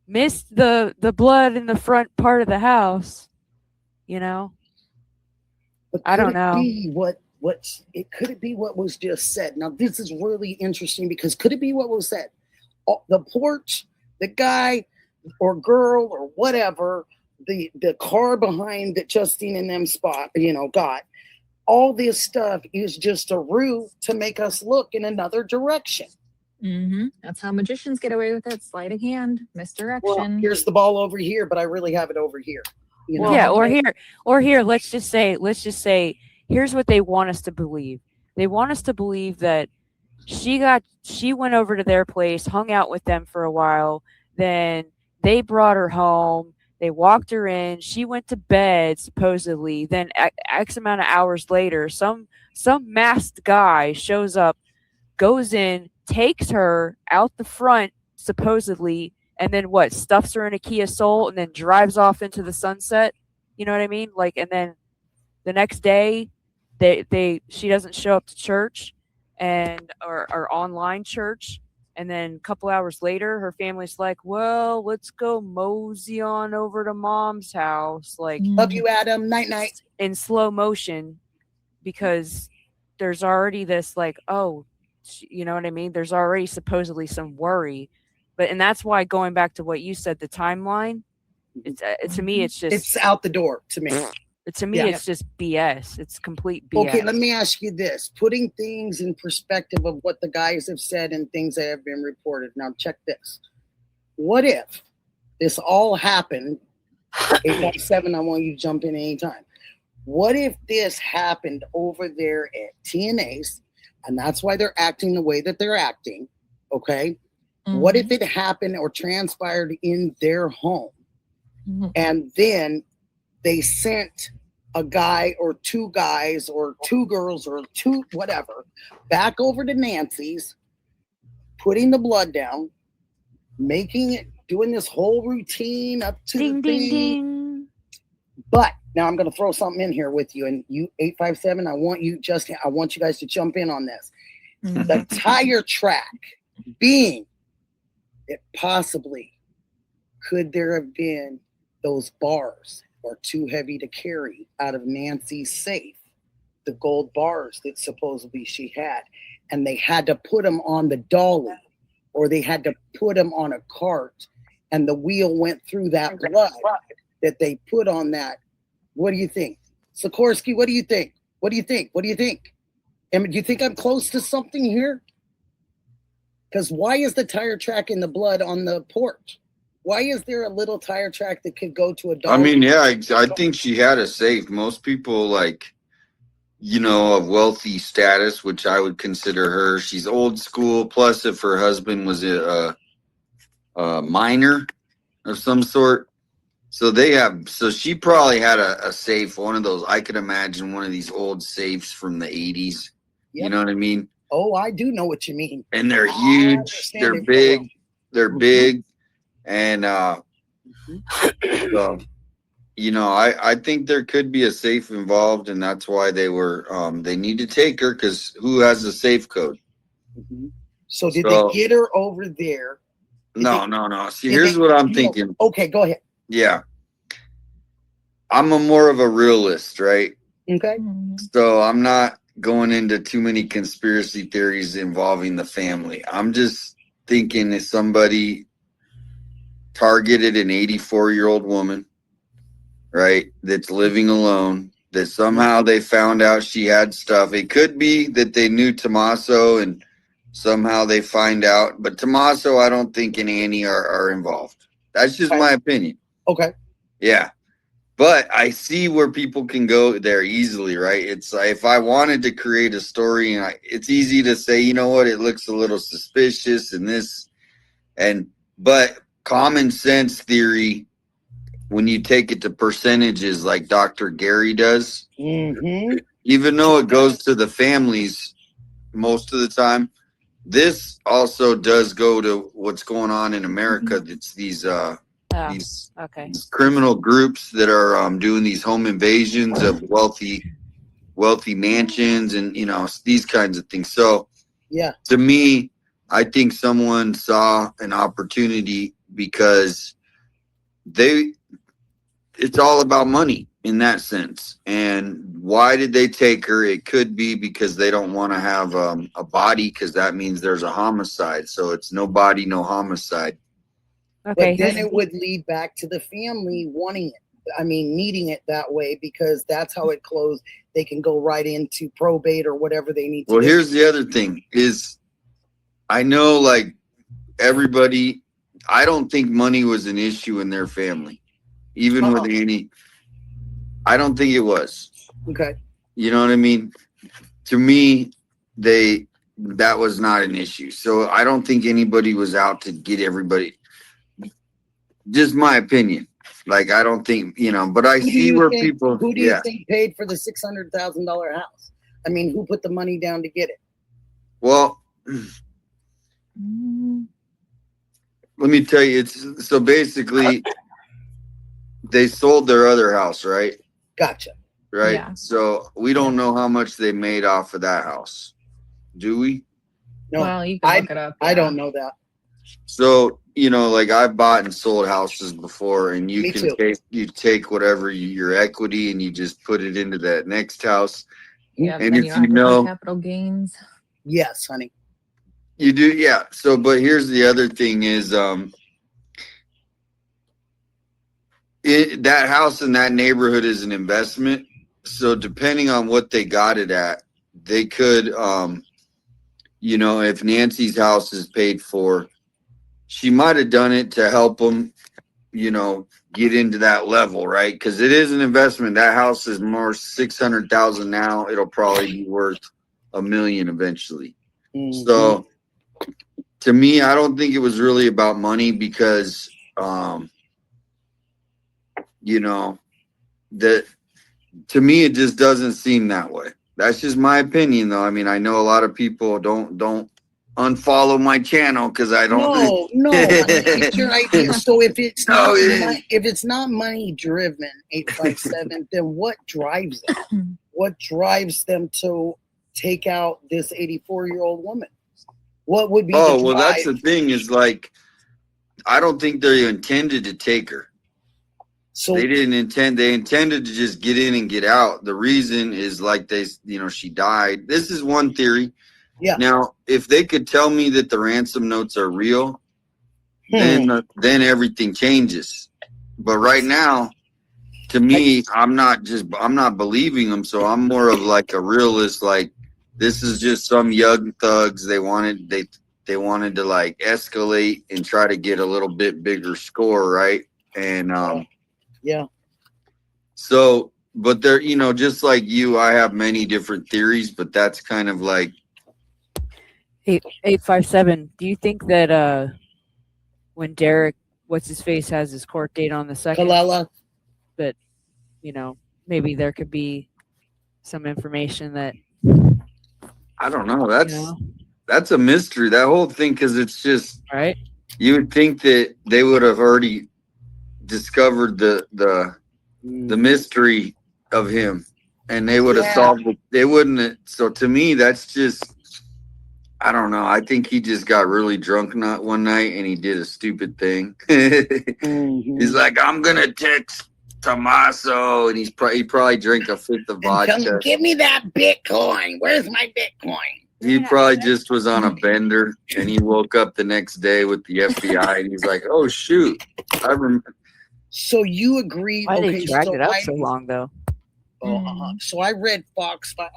the blood in the front part of the house, But I don't know. Could it be what was just said? Now this is really interesting, because could it be what was said? The porch, the guy or girl or whatever, the car behind that Justine and them got. All this stuff is just a ruse to make us look in another direction. That's how magicians get away with it. Sleight of hand, misdirection. Well, here's the ball over here, but I really have it over here. Yeah, or here. Let's just say, here's what they want us to believe. They want us to believe that she went over to their place, hung out with them for a while, then they brought her home, they walked her in, she went to bed supposedly, then X amount of hours later, some masked guy shows up, goes in, takes her out the front supposedly, and then stuffs her in a Kia Soul and then drives off into the sunset. You know what I mean? And then the next day she doesn't show up to church or online church, and then a couple hours later her family's like, well, let's go mosey on over to mom's house, love you, Adam, night night, in slow motion, because there's already this you know what I mean? There's already supposedly some worry. And that's why, going back to what you said, the timeline, to me, it's out the door to me. To me, it's just BS. It's complete BS. Okay, let me ask you this. Putting things in perspective of what the guys have said and things that have been reported. Now, check this. What if this all happened? 817, I want you to jump in anytime. What if this happened over there at TNA's, and that's why they're acting the way that they're acting, okay? What if it happened or transpired in their home, and then they sent a guy or two guys or two girls or two whatever back over to Nancy's, putting the blood down, doing this whole routine up to ding, the ding, thing. ding. But now I'm going to throw something in here with you, and you 857, I want you guys to jump in on this. The tire track being that possibly could there have been those bars are too heavy to carry out of Nancy's safe, the gold bars that supposedly she had, and they had to put them on the dolly, or they had to put them on a cart, and the wheel went through that blood that they put on that. What do you think? Sikorsky, what do you think? What do you think? What do you think? Do you think I'm close to something here? Because why is the tire track in the blood on the porch? Why is there a little tire track that could go to a dog? I mean, yeah, I think she had a safe. Most people, of wealthy status, which I would consider her, she's old school. Plus, if her husband was a miner of some sort, so she probably had a safe, one of those. I could imagine one of these old safes from the 80s. Yep. You know what I mean? Oh, I do know what you mean. And they're huge. They're big. They're big. And so, I think there could be a safe involved, and that's why they need to take her, because who has the safe code? So did they get her over there? No. See, here's what I'm thinking. Okay, go ahead. Yeah. I'm more of a realist, right? Okay. So I'm not going into too many conspiracy theories involving the family. I'm just thinking if somebody targeted an 84-year-old woman, right, that's living alone, that somehow they found out she had stuff. It could be that they knew Tommaso and somehow they find out. But Tommaso, I don't think, and Annie are involved. That's just my opinion. Okay. Yeah. But I see where people can go there easily, right? It's like if I wanted to create a story, and it's easy to say, you know what, it looks a little suspicious and this, but common sense theory, when you take it to percentages like Dr. Gary does, even though it goes to the families most of the time, this also does go to what's going on in America. It's these criminal groups that are doing these home invasions of wealthy mansions and, you know, these kinds of things. So yeah, to me, I think someone saw an opportunity because it's all about money in that sense. And why did they take her? It could be because they don't want to have a body, because that means there's a homicide. So it's no body, no homicide. Okay. But then it would lead back to the family wanting it. I mean, needing it that way, because that's how it closed. They can go right into probate or whatever they need to do. Well, here's the other thing is, I know, like, everybody, I don't think money was an issue in their family. Even with Annie, I don't think it was. Okay. You know what I mean? To me, that was not an issue. So I don't think anybody was out to get everybody. Just my opinion. Like, I don't think, you know, but I see where people. Who do you think paid for the $600,000 house? I mean, who put the money down to get it? Well, let me tell you, it's so basically they sold their other house, right? Gotcha. Right. Yeah. So we don't know how much they made off of that house. Do we? No, Well, you can look it up. I don't know that. So, you know, like, I've bought and sold houses before, and Me too. take whatever your equity and you just put it into that next house. Yeah, And then if you you know capital gains. Yes, honey. you do, yeah. So, but here's the other thing is, that house in that neighborhood is an investment. So depending on what they got it at, they could, you know, if Nancy's house is paid for, she might have done it to help them, you know, get into that level, right? Because it is an investment. That house is more 600,000 now. It'll probably be worth $1 million eventually. So to me, I don't think it was really about money because, you know, that to me, it just doesn't seem that way. That's just my opinion, though. I mean, I know a lot of people don't unfollow my channel because I don't. No, it's your idea. So if it's No, not it money, if it's not money driven, 857, then what drives them? What drives them to take out this 84-year-old woman? What would be the Oh, well, drive? that's the thing is, like, I don't think they intended to take her. So They didn't intend. They intended to just get in and get out. The reason is, like, she died. This is one theory. yeah. Now, if they could tell me that the ransom notes are real, then everything changes. But right now, to me, I'm not believing them. So I'm more of like a realist. Like, this is just some young thugs. They wanted to, like, escalate and try to get a little bit bigger score, right? And yeah. so, but they're, you know, just like you, I have many different theories, but that's kind of like 857. Do you think that when Derek, what's his face, has his court date on the 2nd, Kalala. that, you know, maybe there could be some information that, I don't know. you know, That's a mystery, that whole thing, because it's just, right? you would think that they would have already discovered the mystery of him, and they would have solved it. They wouldn't have, so to me, that's just, I don't know. I think he just got really drunk one night and he did a stupid thing. He's like, I'm gonna text Tommaso, and he probably drank a fifth of And tell me, vodka. give me that Bitcoin. Where's my Bitcoin? He probably just was on a bender, and he woke up the next day with the FBI, and he's like, "Oh shoot, I remember." So you agree? Why Okay, they dragged so it out so long, though? So I read Fox 5.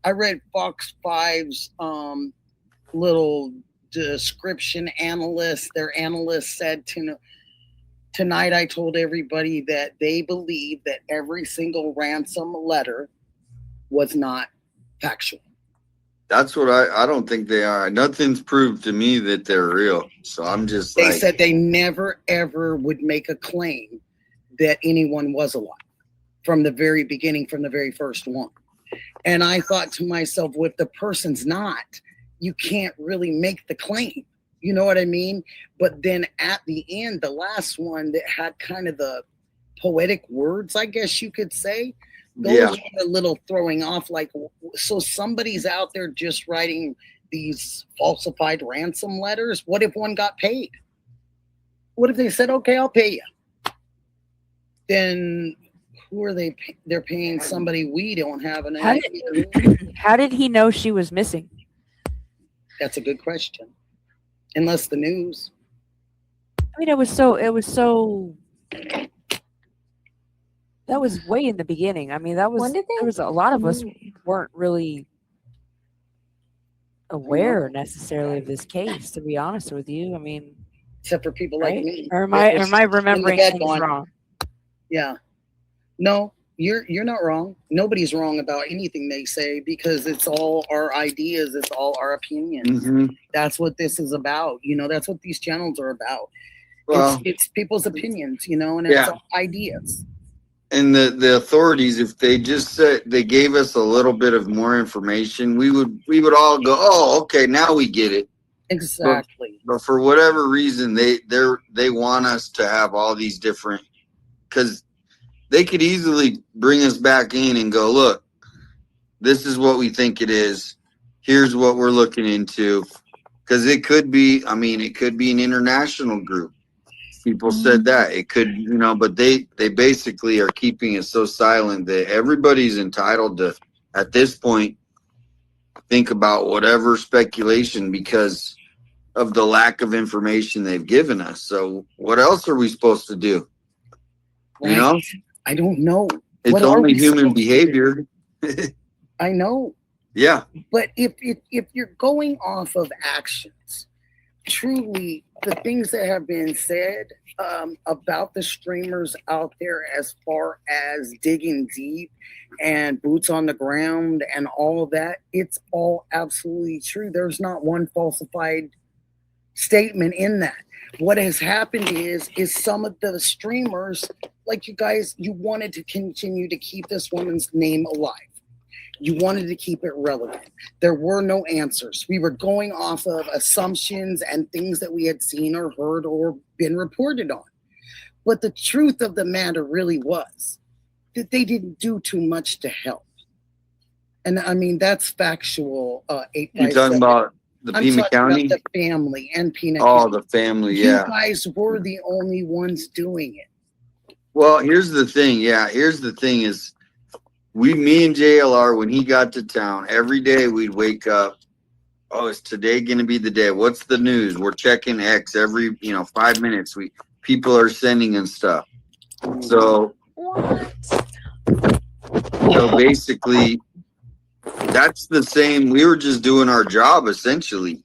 I read Fox 5's little description analyst. Their analyst said tonight I told everybody that they believe that every single ransom letter was not factual. That's what I don't think they are. Nothing's proved to me that they're real. So I'm just They like, said they never ever would make a claim that anyone was alive from the very beginning, from the very first one. And I thought to myself, well, if the person's not, you can't really make the claim. You know what I mean? But then at the end, the last one that had kind of the poetic words, I guess you could say, those were a little throwing off. Like, so somebody's out there just writing these falsified ransom letters. What if one got paid? What if they said, okay, I'll pay you? Then who are they? They're paying somebody we don't have an idea. How did he know she was missing? That's a good question. Unless the news. I mean, it was that was way in the beginning. I mean, there was a lot of us weren't really aware necessarily of this case, to be honest with you. I mean, except for people like me. Or am I remembering things wrong? Yeah. No, you're not wrong. Nobody's wrong about anything they say because it's all our ideas, it's all our opinions. Mm-hmm. That's what this is about. You know, that's what these channels are about. Well, it's people's opinions, you know, and it's all ideas. And the authorities, if they just said they gave us a little bit of more information, we would all go, oh, okay, now we get it. Exactly. But for whatever reason, they want us to have all these different, because they could easily bring us back in and go, look, this is what we think it is. Here's what we're looking into. Because it could be, I mean, it could be an international group. People said that it could, you know, but they basically are keeping it so silent that everybody's entitled to, at this point, think about whatever speculation because of the lack of information they've given us. So what else are we supposed to do? Right. You know? I don't know. It's only human behavior. I know. Yeah. But if you're going off of actions, truly the things that have been said about the streamers out there as far as digging deep and boots on the ground and all of that, it's all absolutely true. There's not one falsified statement in that. What has happened is some of the streamers, like you guys, you wanted to continue to keep this woman's name alive. You wanted to keep it relevant. There were no answers. We were going off of assumptions and things that we had seen or heard or been reported on. But the truth of the matter really was that they didn't do too much to help. And I mean, that's factual. You're talking about the Pima County? About the family and Pima County. Oh, the family, yeah. You guys were the only ones doing it. Well, here's the thing. Yeah, here's the thing is, me and JLR, when he got to town, every day we'd wake up. Oh, is today going to be the day? What's the news? We're checking X every 5 minutes. People are sending us stuff. So basically, that's the same. We were just doing our job essentially.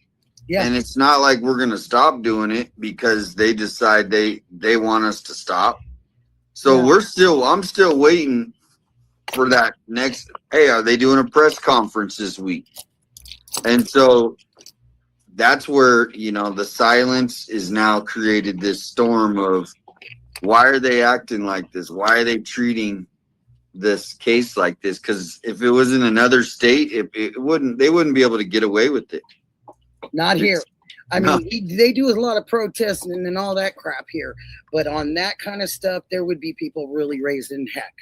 Yeah. And it's not like we're going to stop doing it because they decide they want us to stop. So I'm still waiting for that next, hey, are they doing a press conference this week? And so that's where, the silence is now created this storm of why are they acting like this? Why are they treating this case like this? Because if it was in another state, they wouldn't be able to get away with it. Not here. I mean, they do a lot of protesting and all that crap here. But on that kind of stuff, there would be people really raised in heck.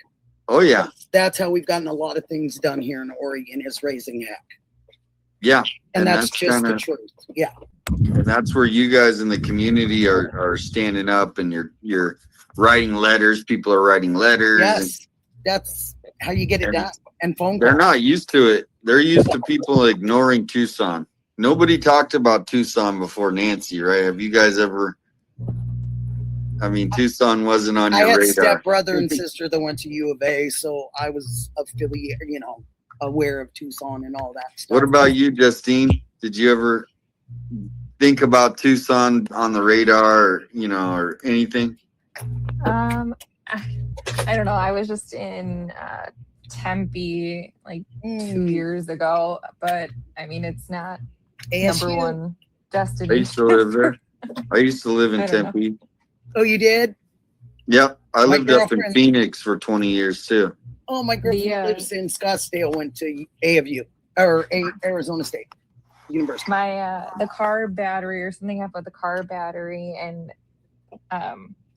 Oh, yeah. That's how we've gotten a lot of things done here in Oregon is raising heck. Yeah. And that's just the truth. Yeah. And that's where you guys in the community are standing up, and you're writing letters. People are writing letters. Yes, that's how you get it done. And phone They're calls. not used to it. They're used to people ignoring Tucson. Nobody talked about Tucson before Nancy, right? Have you guys ever? I mean, Tucson wasn't on I your had radar. stepbrother and sister that went to U of A, so I was affiliated, aware of Tucson and all that stuff. What about you, Justine? Did you ever think about Tucson on the radar, or anything? I don't know. I was just in Tempe like 2 years ago, but I mean, it's not ASU? number one I destination. used to live there. I used to live in I don't know. Tempe. Oh, you did? Yep, I My lived up in girlfriend- Phoenix for 20 years too. Oh, my girlfriend lives in Scottsdale, went to Arizona State University. The car battery or something about the car battery, and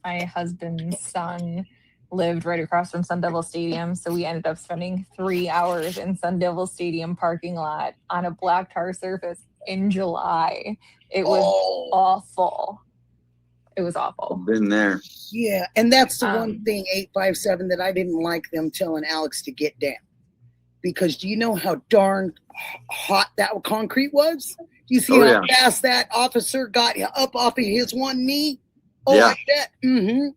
my husband's son lived right across from Sun Devil Stadium, so we ended up spending 3 hours in Sun Devil Stadium parking lot on a black tar surface in July. It was awful. It was awful. I've been there. Yeah, and that's the one thing, 857, that I didn't like them telling Alex to get down. Because do you know how darn hot that concrete was? You see how fast that officer got up off of his one knee? Oh, Yeah. like that? Mm-hmm.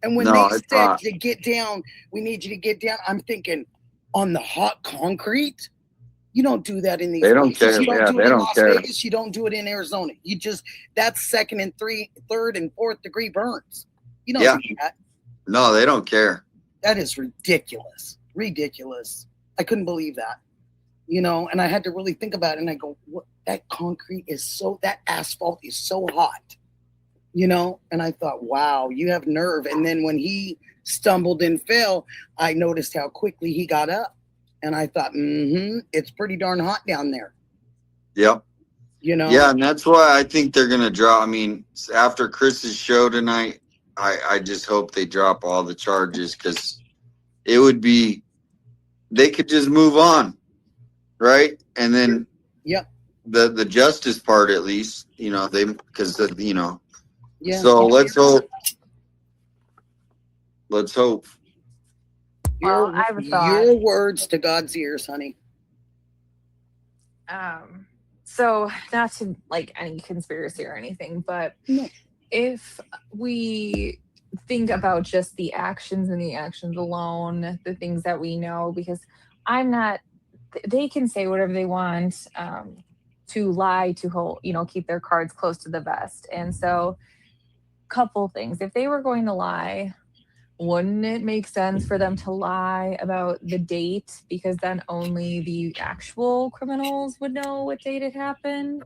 And when they said to get down, we need you to get down, I'm thinking, on the hot concrete? You don't do that in these They don't places. care. You don't Yeah, do they it in don't Las care. Vegas. You don't do it in Arizona. That's second and third and fourth degree burns. You don't do that. No, they don't care. That is ridiculous. Ridiculous. I couldn't believe that. And I had to really think about it, and I go, what, that concrete is that asphalt is so hot. And I thought, wow, you have nerve. And then when he stumbled and fell, I noticed how quickly he got up. And I thought, it's pretty darn hot down there. Yep. Yeah, and that's why I think they're going to drop. I mean, after Chris's show tonight, I just hope they drop all the charges, because it would be, they could just move on, right? And then the justice part, at least, Yeah. So let's hope. Let's hope. Well, I have a thought. Your words to God's ears, honey. So not to like any conspiracy or anything, but if we think about just the actions and the actions alone, the things that we know, because they can say whatever they want, to lie, to hold, keep their cards close to the vest. And so couple things. If they were going to lie, wouldn't it make sense for them to lie about the date? Because then only the actual criminals would know what date it happened.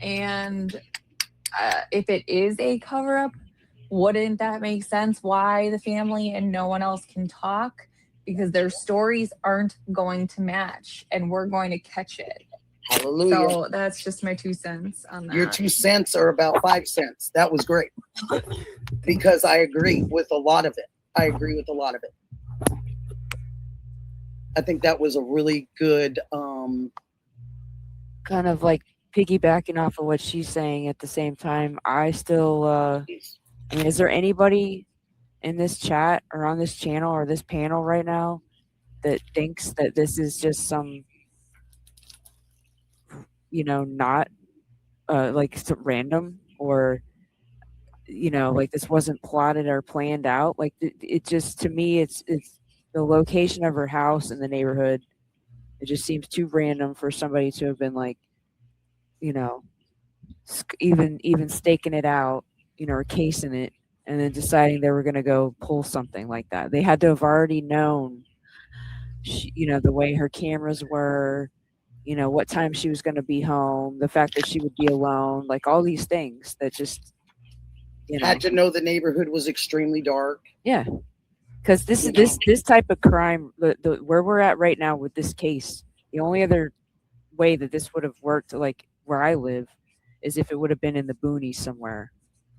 And if it is a cover-up, wouldn't that make sense? Why the family and no one else can talk? Because their stories aren't going to match, and we're going to catch it. Hallelujah. So that's just my 2 cents on that. Your 2 cents are about 5 cents. That was great. Because I agree with a lot of it. I think that was a really good kind of like piggybacking off of what she's saying at the same time. I still I mean, is there anybody in this chat or on this channel or this panel right now that thinks that this is just some not like random, or like this wasn't plotted or planned out? Like it just, to me, it's the location of her house in the neighborhood. It just seems too random for somebody to have been like, even staking it out, or casing it, and then deciding they were going to go pull something like that. They had to have already known, the way her cameras were, what time she was going to be home, the fact that she would be alone, like all these things that just, had to know the neighborhood was extremely dark. Yeah. Because this type of crime, the where we're at right now with this case, the only other way that this would have worked, like where I live, is if it would have been in the boonies somewhere,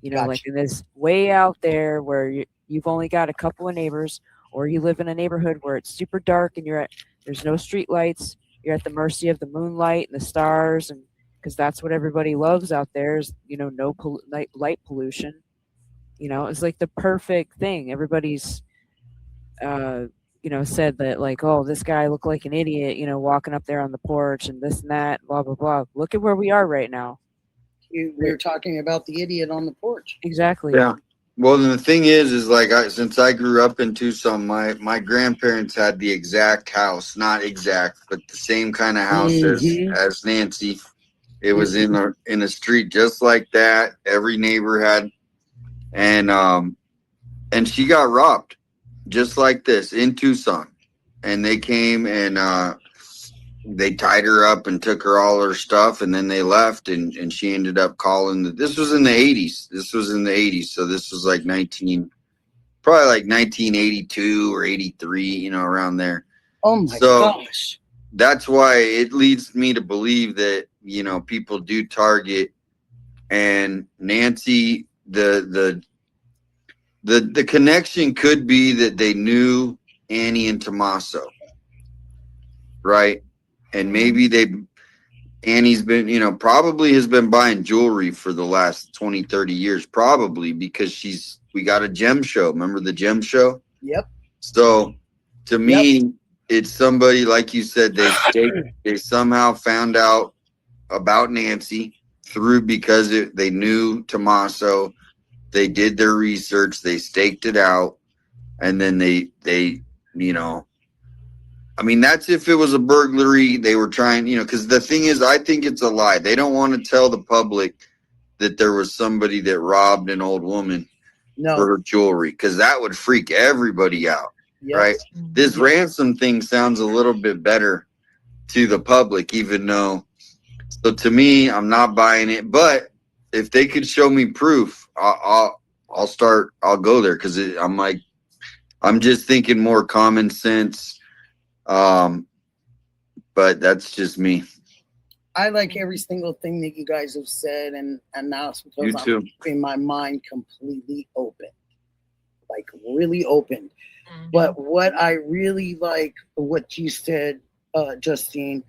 Gotcha. like in this way out there where you've only got a couple of neighbors, or you live in a neighborhood where it's super dark and there's no street lights. You're at the mercy of the moonlight and the stars, and because that's what everybody loves out there is, you know, no light pollution. You know, it's like the perfect thing. Everybody's, you know, said that like, oh, this guy looked like an idiot, you know, walking up there on the porch and this and that, blah, blah, blah. Look at where we are right now. We were talking about the idiot on the porch. Exactly. Yeah. Well, the thing is like since I grew up in Tucson, my grandparents had the exact house, not exact, but the same kind of house as Nancy. It was in a street just like that. Every neighbor had, and she got robbed just like this in Tucson. And they came and they tied her up and took her all her stuff, and then they left, and she ended up calling. This was in the 80s. So this was like probably like 1982 or 83, you know, around there. Oh my gosh. That's why it leads me to believe that, you know, people do target. And Nancy, the connection could be that they knew Annie and Tommaso, right? And maybe Annie's been, you know, probably has been buying jewelry for the last 20, 30 years, probably because we got a gem show. Remember the gem show? Yep. So to me, it's somebody, like you said, they somehow found out about Nancy because they knew Tommaso. They did their research, they staked it out, and then they, you know, I mean, that's if it was a burglary. They were trying, you know, because the thing is, I think it's a lie. They don't want to tell the public that there was somebody that robbed an old woman for her jewelry, because that would freak everybody out, right? This ransom thing sounds a little bit better to the public, even though. So to me, I'm not buying it. But if they could show me proof, I'll go there, because I'm just thinking more common sense. But that's just me. I like every single thing that you guys have said, and now it's because I'm keeping my mind completely open, like really open. But what I really like, what you said, Justine,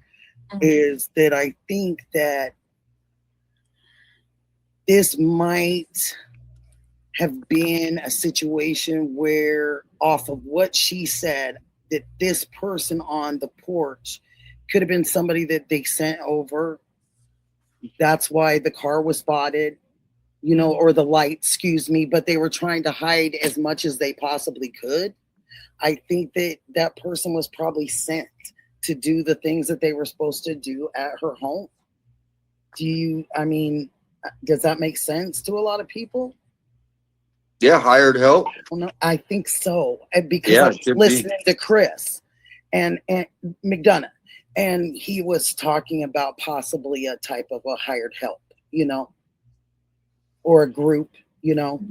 is that I think that this might have been a situation where, off of what she said, that this person on the porch could have been somebody that they sent over. That's why the car was spotted, you know, or the light, excuse me, but they were trying to hide as much as they possibly could. I think that that person was probably sent to do the things that they were supposed to do at her home. Does that make sense to a lot of people? Yeah, hired help. Well, no, I think so. Because I was listening to Chris and McDonough, and he was talking about possibly a type of a hired help, you know, or a group, you know.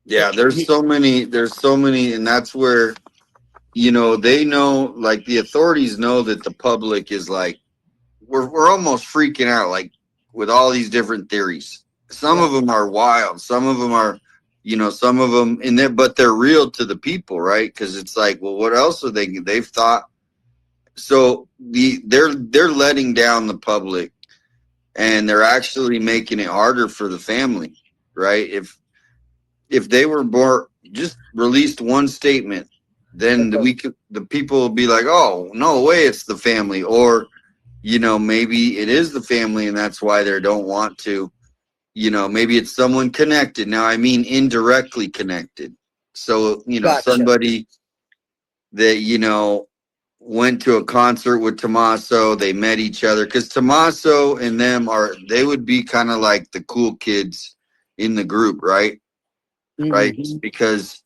Yeah, there's so many, and that's where, you know, they know, like the authorities know that the public is like, we're almost freaking out, like with all these different theories. Some of them are wild, some of them are, you know, some of them in there, but they're real to the people, right? Because it's like, well, what else are they've thought? So they're letting down the public, and they're actually making it harder for the family, right? If they were more just released one statement, then the people will be like, oh, no way, it's the family. Or, you know, maybe it is the family, and that's why they don't want to. You know, maybe it's someone connected. Now, I mean indirectly connected. So, you know, somebody that, you know, went to a concert with Tommaso, they met each other. Because Tommaso and them they would be kind of like the cool kids in the group, right? Right? Because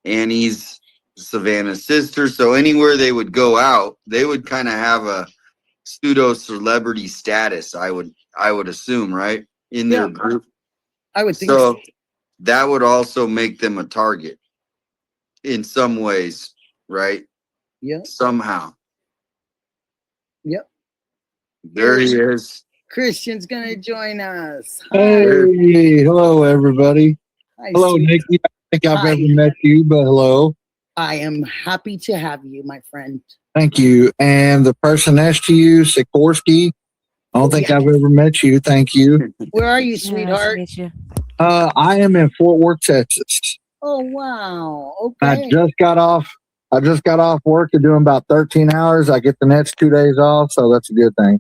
Annie's Savannah's sister. So anywhere they would go out, they would kind of have a pseudo celebrity status, I would assume, right? In their group. I would think so. That would also make them a target in some ways, right? Yeah. Somehow. Yep. There he is. Christian's gonna join us. Hi. Hey, hello everybody. Hi, hello, Nikki. I think I've never met you, but hello. I am happy to have you, my friend. Thank you. And the person next to you, Sikorsky, I don't think I've ever met you. Thank you. Where are you, Yeah, nice to sweetheart? meet you. I am in Fort Worth, Texas. Oh wow. I Okay. just got off. I just got off work and doing about 13 hours. I get the next 2 days off, so that's a good thing.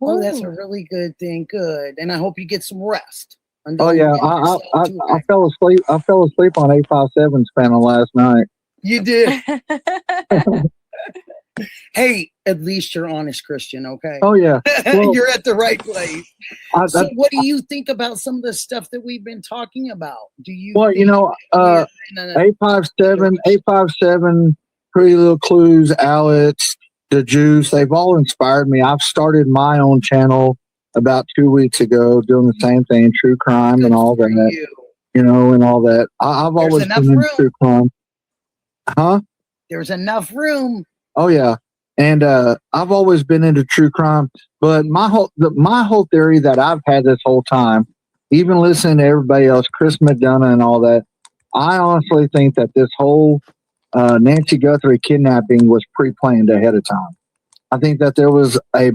Oh, that's a really good thing. Good. And I hope you get some rest. And Oh don't yeah, get yourself too I fell asleep. I fell asleep on 857 panel last night. You did. Hey, at least you're honest Christian, okay? Oh yeah. Well, You're at the right place. I, So what do you think about some of the stuff that we've been talking about? Do you well, you think know, we're in a- 857, Pretty Little Clues, Alex, The Juice, they've all inspired me. I've started my own channel about 2 weeks ago, doing the same thing, true crime Good and all for that, you. you know, and all that. I've There's always enough been into room. true crime. Huh? There's enough room. Oh yeah. And I've always been into true crime, but my whole theory that I've had this whole time, even listening to everybody else, Chris McDonough and all that, I honestly think that this whole Nancy Guthrie kidnapping was pre-planned ahead of time. I think that there was a